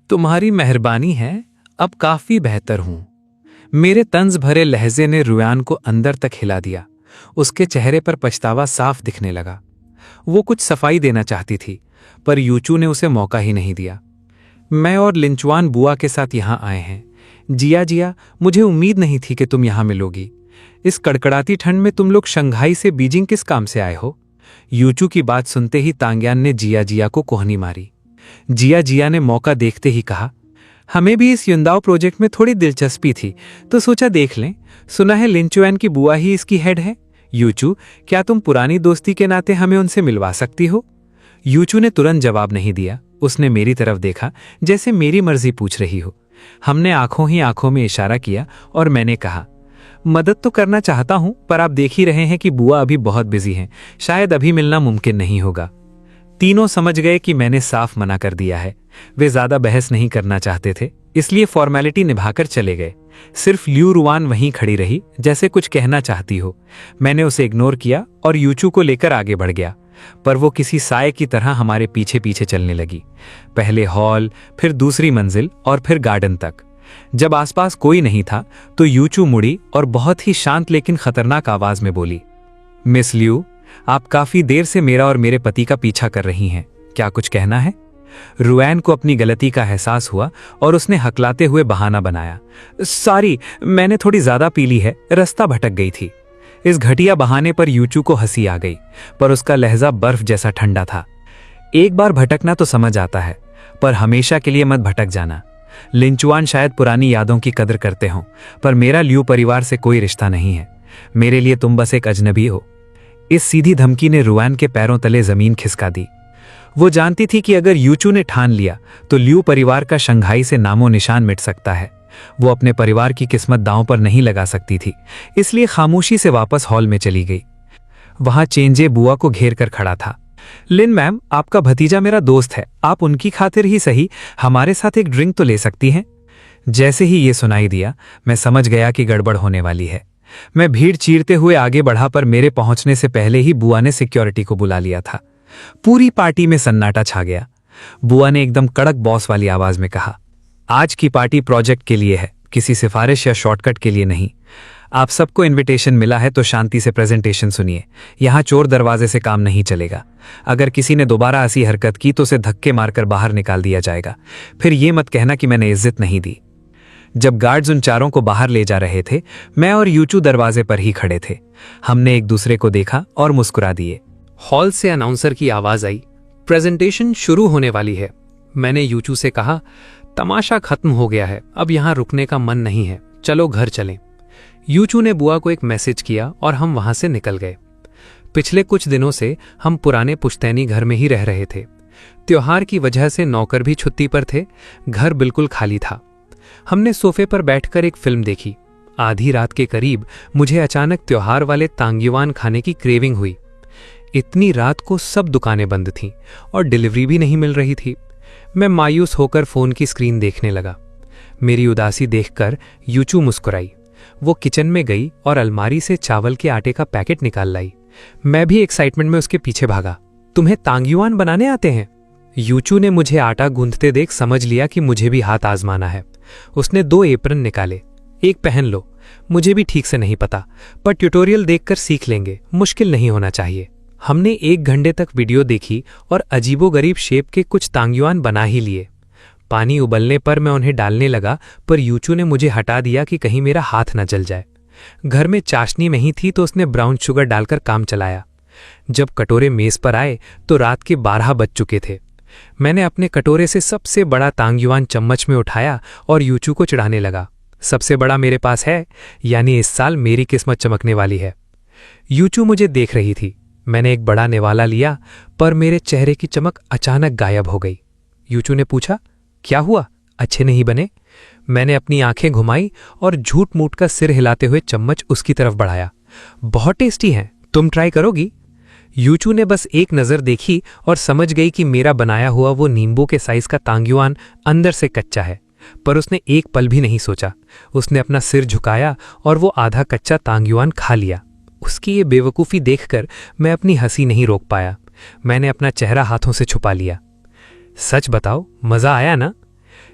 तुम्हारी मेहरबानी है, अब काफी बेहतर हूं। मेरे तंज भरे लहजे ने रुयान को अंदर तक हिला दिया। उसके चेहरे पर पछतावा साफ दिखने लगा। वो कुछ सफाई देना चाहती थी, पर यूचू ने उसे मौका ही नहीं दिया। मैं और लिंचवान बुआ के साथ यहां आए हैं। जिया जिया, मुझे उम्मीद नहीं थी कि तुम यहां मिलोगी। इस कड़कड़ाती ठंड में तुम लोग शंघाई से बीजिंग किस काम से आए हो? यूचू की बात सुनते ही तांग्यान ने जिया जिया को कोहनी मारी। जिया जिया ने मौका देखते ही कहा, हमें भी इस युंदाओ प्रोजेक्ट में थोड़ी दिलचस्पी थी तो सोचा देख लें। सुना है लिंचुआन की बुआ ही इसकी हेड है। यूचू, क्या तुम पुरानी दोस्ती के नाते हमें उनसे मिलवा सकती हो? यूचू ने तुरंत जवाब नहीं दिया। उसने मेरी तरफ देखा जैसे मेरी मर्जी पूछ रही हो। हमने आंखों ही आंखों में इशारा किया और मैंने कहा, मदद तो करना चाहता हूं पर आप देख ही रहे हैं कि बुआ अभी बहुत बिजी हैं, शायद अभी मिलना मुमकिन नहीं होगा। तीनों समझ गए कि मैंने साफ मना कर दिया है। वे ज्यादा बहस नहीं करना चाहते थे, इसलिए फॉर्मेलिटी निभाकर चले गए। सिर्फ ल्यू रुआन वहीं खड़ी रही जैसे कुछ कहना चाहती हो। मैंने उसे इग्नोर किया और यूचू को लेकर आगे बढ़ गया, पर वो किसी साए की तरह हमारे पीछे पीछे चलने लगी। पहले हॉल, फिर दूसरी मंजिल और फिर गार्डन तक। जब आसपास कोई नहीं था तो यूचू मुड़ी और बहुत ही शांत लेकिन खतरनाक आवाज में बोली, मिस ल्यू, आप काफी देर से मेरा और मेरे पति का पीछा कर रही हैं, क्या कुछ कहना है? रुआन को अपनी गलती का एहसास हुआ और उसने हकलाते हुए बहाना बनाया, सॉरी, मैंने थोड़ी ज्यादा पी ली है, रास्ता भटक गई थी। इस घटिया बहाने पर यूचू को हंसी आ गई, पर उसका लहजा बर्फ जैसा ठंडा था। एक बार भटकना तो समझ आता है, पर हमेशा के लिए मत भटक जाना। लिंचुआन शायद पुरानी यादों की कदर करते हों, पर मेरा ल्यू परिवार से कोई रिश्ता नहीं है। मेरे लिए तुम बस एक अजनबी हो। इस सीधी धमकी ने रुआन के पैरों तले जमीन खिसका दी। वो जानती थी कि अगर यूचू ने ठान लिया तो ल्यू परिवार का शंघाई से नामो निशान मिट सकता है। वो अपने परिवार की किस्मत दांव पर नहीं लगा सकती थी, इसलिए खामोशी से वापस हॉल में चली गई। वहां चेंजे बुआ को घेर कर खड़ा था। लिन मैम, आपका भतीजा मेरा दोस्त है, आप उनकी खातिर ही सही हमारे साथ एक ड्रिंक तो ले सकती हैं। जैसे ही ये सुनाई दिया, मैं समझ गया कि गड़बड़ होने वाली है। मैं भीड़ चीरते हुए आगे बढ़ा, पर मेरे पहुंचने से पहले ही बुआ ने सिक्योरिटी को बुला लिया था। पूरी पार्टी में सन्नाटा छा गया। बुआ ने एकदम कड़क बॉस वाली आवाज में कहा, आज की पार्टी प्रोजेक्ट के लिए है, किसी सिफारिश या शॉर्टकट के लिए नहीं। आप सबको इनविटेशन मिला है तो शांति से प्रेजेंटेशन सुनिए। यहां चोर दरवाजे से काम नहीं चलेगा। अगर किसी ने दोबारा ऐसी हरकत की तो उसे धक्के मारकर बाहर निकाल दिया जाएगा। फिर ये मत कहना कि मैंने इज्जत नहीं दी। जब गार्ड्स उन चारों को बाहर ले जा रहे थे, मैं और यूचू दरवाजे पर ही खड़े थे। हमने एक दूसरे को देखा और मुस्कुरा दिए। हॉल से अनाउंसर की आवाज आई, प्रेजेंटेशन शुरू होने वाली है। मैंने यूचू से कहा, तमाशा खत्म हो गया है, अब यहां रुकने का मन नहीं है, चलो घर चलें। यूचू ने बुआ को एक मैसेज किया और हम वहां से निकल गए। पिछले कुछ दिनों से हम पुराने पुश्तैनी घर में ही रह रहे थे। त्योहार की वजह से नौकर भी छुट्टी पर थे, घर बिल्कुल खाली था। हमने सोफे पर बैठकर एक फिल्म देखी। आधी रात के करीब मुझे अचानक त्योहार वाले तांग्युआन खाने की क्रेविंग हुई। इतनी रात को सब दुकानें बंद थीं और डिलीवरी भी नहीं मिल रही थी। मैं मायूस होकर फोन की स्क्रीन देखने लगा। मेरी उदासी देखकर यूचू मुस्कुराई। वो किचन में गई और अलमारी से चावल के आटे का पैकेट निकाल लाई। मैं भी एक्साइटमेंट में उसके पीछे भागा। तुम्हें तांग्युआन बनाने आते हैं? यूचू ने मुझे आटा गूंथते देख समझ लिया कि मुझे भी हाथ आजमाना है। उसने 2 एप्रन निकाले, एक पहन लो। मुझे भी ठीक से नहीं पता, पर ट्यूटोरियल देखकर सीख लेंगे, मुश्किल नहीं होना चाहिए। हमने 1 घंटे तक वीडियो देखी और अजीबोगरीब शेप के कुछ तांग्युआन बना ही लिए। पानी उबलने पर मैं उन्हें डालने लगा, पर यूचू ने मुझे हटा दिया कि कहीं मेरा हाथ न जल जाए। घर में चाशनी नहीं थी तो उसने ब्राउन शुगर डालकर काम चलाया। जब कटोरे मेज पर आए तो रात के 12 बज चुके थे। मैंने अपने कटोरे से सबसे बड़ा तांग्युआन चम्मच में उठाया और यूचू को चिढ़ाने लगा। सबसे बड़ा मेरे पास है, यानी इस साल मेरी किस्मत चमकने वाली है। यूचू मुझे देख रही थी। मैंने एक बड़ा निवाला लिया, पर मेरे चेहरे की चमक अचानक गायब हो गई। यूचू ने पूछा, क्या हुआ, अच्छे नहीं बने? मैंने अपनी आंखें घुमाई और झूठ मूठ का सिर हिलाते हुए चम्मच उसकी तरफ बढ़ाया। बहुत टेस्टी हैं, तुम ट्राई करोगी? यूचू ने बस एक नज़र देखी और समझ गई कि मेरा बनाया हुआ वो नींबू के साइज का तांग्युआन अंदर से कच्चा है, पर उसने एक पल भी नहीं सोचा। उसने अपना सिर झुकाया और वो आधा कच्चा तांग्युआन खा लिया। उसकी ये बेवकूफ़ी देखकर मैं अपनी हंसी नहीं रोक पाया। मैंने अपना चेहरा हाथों से छुपा लिया। सच बताओ, मज़ा आया ना?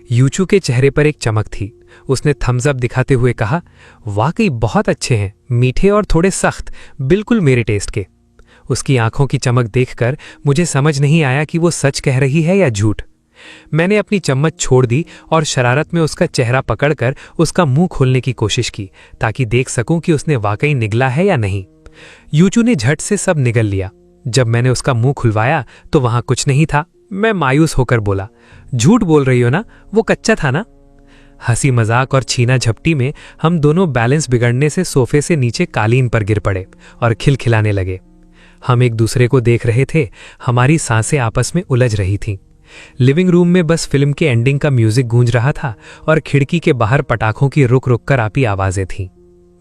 यूचू के चेहरे पर एक चमक थी। उसने थम्स अप दिखाते हुए कहा, वाकई बहुत अच्छे हैं, मीठे और थोड़े सख्त, बिल्कुल मेरे टेस्ट के। उसकी आंखों की चमक देखकर मुझे समझ नहीं आया कि वो सच कह रही है या झूठ। मैंने अपनी चम्मच छोड़ दी और शरारत में उसका चेहरा पकड़कर उसका मुंह खोलने की कोशिश की, ताकि देख सकूं कि उसने वाकई निगला है या नहीं। यूचू ने झट से सब निगल लिया। जब मैंने उसका मुंह खुलवाया तो वहां कुछ नहीं था। मैं मायूस होकर बोला, झूठ बोल रही हो ना, वो कच्चा था ना। हंसी मजाक और छीना झपटी में हम दोनों बैलेंस बिगड़ने से सोफे से नीचे कालीन पर गिर पड़े और खिलखिलाने लगे। हम एक दूसरे को देख रहे थे, हमारी सांसें आपस में उलझ रही थीं। लिविंग रूम में बस फिल्म के एंडिंग का म्यूजिक गूंज रहा था और खिड़की के बाहर पटाखों की रुक रुक कर आती आवाजें थीं।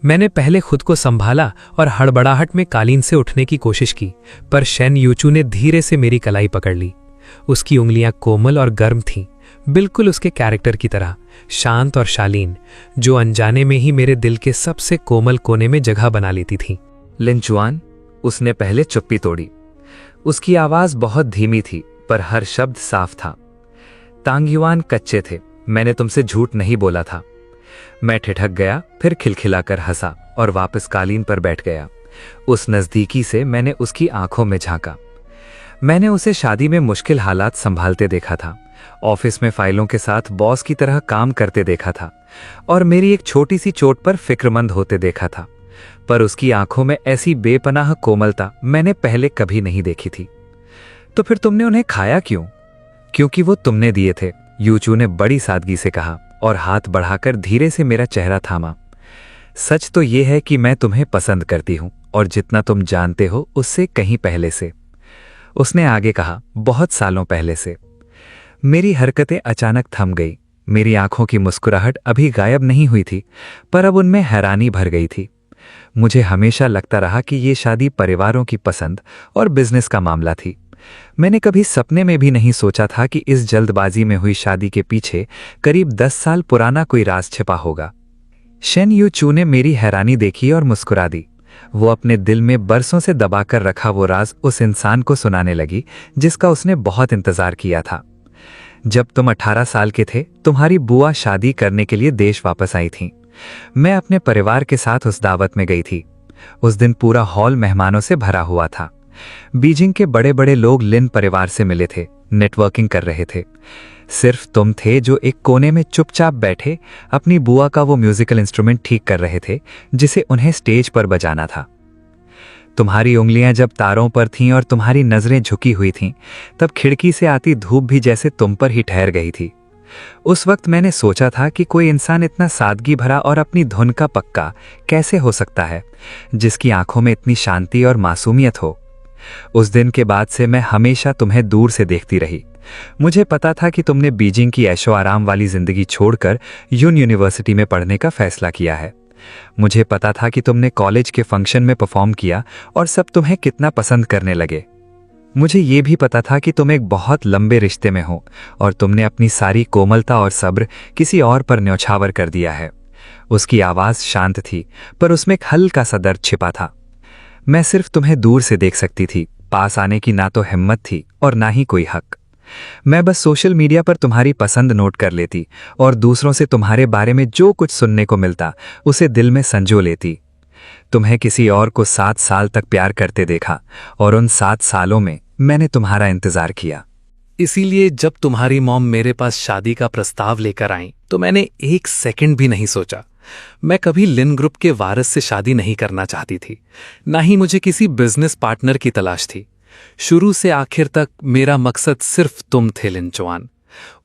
मैंने पहले खुद को संभाला और हड़बड़ाहट में कालीन से उठने की कोशिश की, पर शेन यूचू ने धीरे से मेरी कलाई पकड़ ली। उसकी उंगलियां कोमल और गर्म थीं, बिल्कुल उसके कैरेक्टर की तरह, शांत और शालीन, जो अनजाने में ही मेरे दिल के सबसे कोमल कोने में जगह बना लेती थी। लिंचुआन, उसने पहले चुप्पी तोड़ी। उसकी आवाज बहुत धीमी थी, पर हर शब्द साफ था। तांगयुआन कच्चे थे, मैंने तुमसे झूठ नहीं बोला था। मैं ठिठक गया, फिर खिलखिलाकर हंसा और वापस कालीन पर बैठ गया। उस नजदीकी से मैंने उसकी आंखों में झांका। मैंने उसे शादी में मुश्किल हालात संभालते देखा था, ऑफिस में फाइलों के साथ बॉस की तरह काम करते देखा था और मेरी एक छोटी सी चोट पर फिक्रमंद होते देखा था, पर उसकी आंखों में ऐसी बेपनाह कोमलता मैंने पहले कभी नहीं देखी थी। तो फिर तुमने उन्हें खाया क्यों? क्योंकि वो तुमने दिए थे, यूचू ने बड़ी सादगी से कहा और हाथ बढ़ाकर धीरे से मेरा चेहरा थामा। सच तो ये है कि मैं तुम्हें पसंद करती हूं, और जितना तुम जानते हो उससे कहीं पहले से। उसने आगे कहा, बहुत सालों पहले से। मेरी हरकतें अचानक थम गई। मेरी आंखों की मुस्कुराहट अभी गायब नहीं हुई थी, पर अब उनमें हैरानी भर गई थी। मुझे हमेशा लगता रहा कि ये शादी परिवारों की पसंद और बिजनेस का मामला थी। मैंने कभी सपने में भी नहीं सोचा था कि इस जल्दबाजी में हुई शादी के पीछे करीब 10 साल पुराना कोई राज छिपा होगा। शेन यूचू ने मेरी हैरानी देखी और मुस्कुरा दी। वो अपने दिल में बरसों से दबाकर रखा वो राज उस इंसान को सुनाने लगी जिसका उसने बहुत इंतजार किया था। जब तुम 18 साल के थे, तुम्हारी बुआ शादी करने के लिए देश वापस आई थीं। मैं अपने परिवार के साथ उस दावत में गई थी। उस दिन पूरा हॉल मेहमानों से भरा हुआ था। बीजिंग के बड़े बड़े लोग लिन परिवार से मिले थे, नेटवर्किंग कर रहे थे। सिर्फ तुम थे जो एक कोने में चुपचाप बैठे अपनी बुआ का वो म्यूजिकल इंस्ट्रूमेंट ठीक कर रहे थे जिसे उन्हें स्टेज पर बजाना था। तुम्हारी उंगलियां जब तारों पर थीं और तुम्हारी नजरें झुकी हुई थीं, तब खिड़की से आती धूप भी जैसे तुम पर ही ठहर गई थी। उस वक्त मैंने सोचा था कि कोई इंसान इतना सादगी भरा और अपनी धुन का पक्का कैसे हो सकता है, जिसकी आंखों में इतनी शांति और मासूमियत हो। उस दिन के बाद से मैं हमेशा तुम्हें दूर से देखती रही। मुझे पता था कि तुमने बीजिंग की ऐशो आराम वाली जिंदगी छोड़कर यूनिवर्सिटी में पढ़ने का फैसला किया है। मुझे पता था कि तुमने कॉलेज के फंक्शन में परफॉर्म किया और सब तुम्हें कितना पसंद करने लगे। मुझे ये भी पता था कि तुम एक बहुत लंबे रिश्ते में हो और तुमने अपनी सारी कोमलता और सब्र किसी और पर न्यौछावर कर दिया है। उसकी आवाज शांत थी, पर उसमें एक हल्का सा दर्द छिपा था। मैं सिर्फ तुम्हें दूर से देख सकती थी, पास आने की ना तो हिम्मत थी और ना ही कोई हक। मैं बस सोशल मीडिया पर तुम्हारी पसंद नोट कर लेती और दूसरों से तुम्हारे बारे में जो कुछ सुनने को मिलता उसे दिल में संजो लेती। तुम्हें किसी और को 7 साल तक प्यार करते देखा और उन 7 सालों में मैंने तुम्हारा इंतजार किया। इसीलिए जब तुम्हारी मॉम मेरे पास शादी का प्रस्ताव लेकर आई तो मैंने 1 सेकंड भी नहीं सोचा। मैं कभी लिन ग्रुप के वारिस से शादी नहीं करना चाहती थी, ना ही मुझे किसी बिजनेस पार्टनर की तलाश थी। शुरू से आखिर तक मेरा मकसद सिर्फ तुम थे लिंचुआन।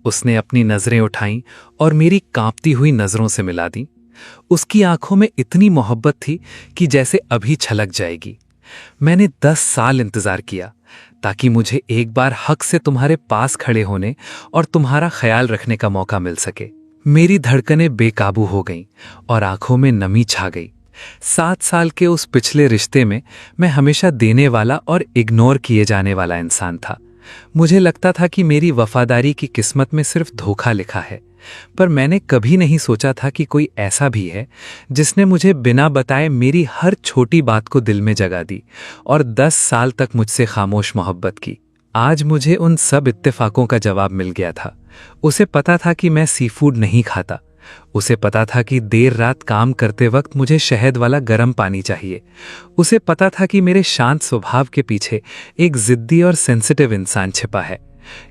उसने अपनी नजरें उठाईं और मेरी कांपती हुई नजरों से मिला दी। उसकी आंखों में इतनी मोहब्बत थी कि जैसे अभी छलक जाएगी। मैंने 10 साल इंतजार किया ताकि मुझे एक बार हक से तुम्हारे पास खड़े होने और तुम्हारा ख्याल रखने का मौका मिल सके। मेरी धड़कनें बेकाबू हो गईं और आंखों में नमी छा गई। 7 साल के उस पिछले रिश्ते में मैं हमेशा देने वाला और इग्नोर किए जाने वाला इंसान था। मुझे लगता था कि मेरी वफादारी की किस्मत में सिर्फ धोखा लिखा है, पर मैंने कभी नहीं सोचा था कि कोई ऐसा भी है जिसने मुझे बिना बताए मेरी हर छोटी बात को दिल में जगा दी और 10 साल तक मुझसे खामोश मोहब्बत की। आज मुझे उन सब इत्तेफाकों का जवाब मिल गया था। उसे पता था कि मैं सी फूड नहीं खाता। उसे पता था कि देर रात काम करते वक्त मुझे शहद वाला गर्म पानी चाहिए। उसे पता था कि मेरे शांत स्वभाव के पीछे एक जिद्दी और सेंसिटिव इंसान छिपा है।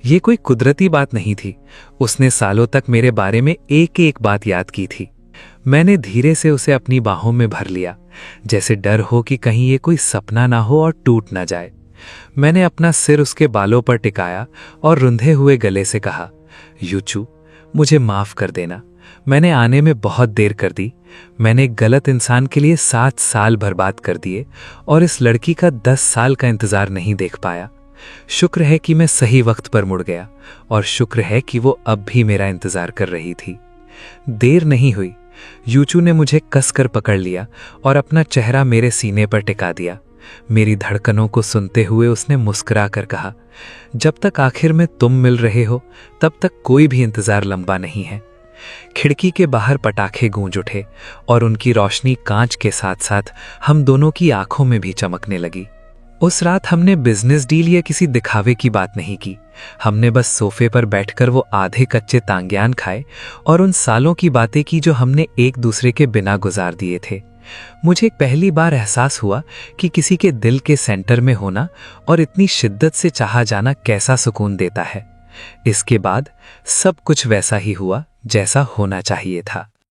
ये कोई कुदरती बात नहीं थी। उसने सालों तक मेरे बारे में एक एक बात याद की थी। मैंने धीरे से उसे अपनी बाहों में भर लिया, जैसे डर हो कि कहीं ये कोई सपना ना हो और टूट ना जाए। मैंने अपना सिर उसके बालों पर टिकाया और रुंधे हुए गले से कहा, यूचू, मुझे माफ कर देना। मैंने आने में बहुत देर कर दी। मैंने एक गलत इंसान के लिए 7 साल बर्बाद कर दिए और इस लड़की का 10 साल का इंतजार नहीं देख पाया। शुक्र है कि मैं सही वक्त पर मुड़ गया और शुक्र है कि वो अब भी मेरा इंतजार कर रही थी। देर नहीं हुई। यूचू ने मुझे कसकर पकड़ लिया और अपना चेहरा मेरे सीने पर टिका दिया। मेरी धड़कनों को सुनते हुए उसने मुस्कुरा कर कहा, जब तक आखिर में तुम मिल रहे हो तब तक कोई भी इंतजार लंबा नहीं है। खिड़की के बाहर पटाखे गूंज उठे और उनकी रोशनी कांच के साथ साथ हम दोनों की आंखों में भी चमकने लगी। उस रात हमने बिजनेस डील या किसी दिखावे की बात नहीं की। हमने बस सोफे पर बैठकर वो आधे कच्चे तांग्यान खाए और उन सालों की बातें की जो हमने एक दूसरे के बिना गुजार दिए थे। मुझे पहली बार एहसास हुआ कि किसी के दिल के सेंटर में होना और इतनी शिद्दत से चाहा जाना कैसा सुकून देता है। इसके बाद सब कुछ वैसा ही हुआ जैसा होना चाहिए था।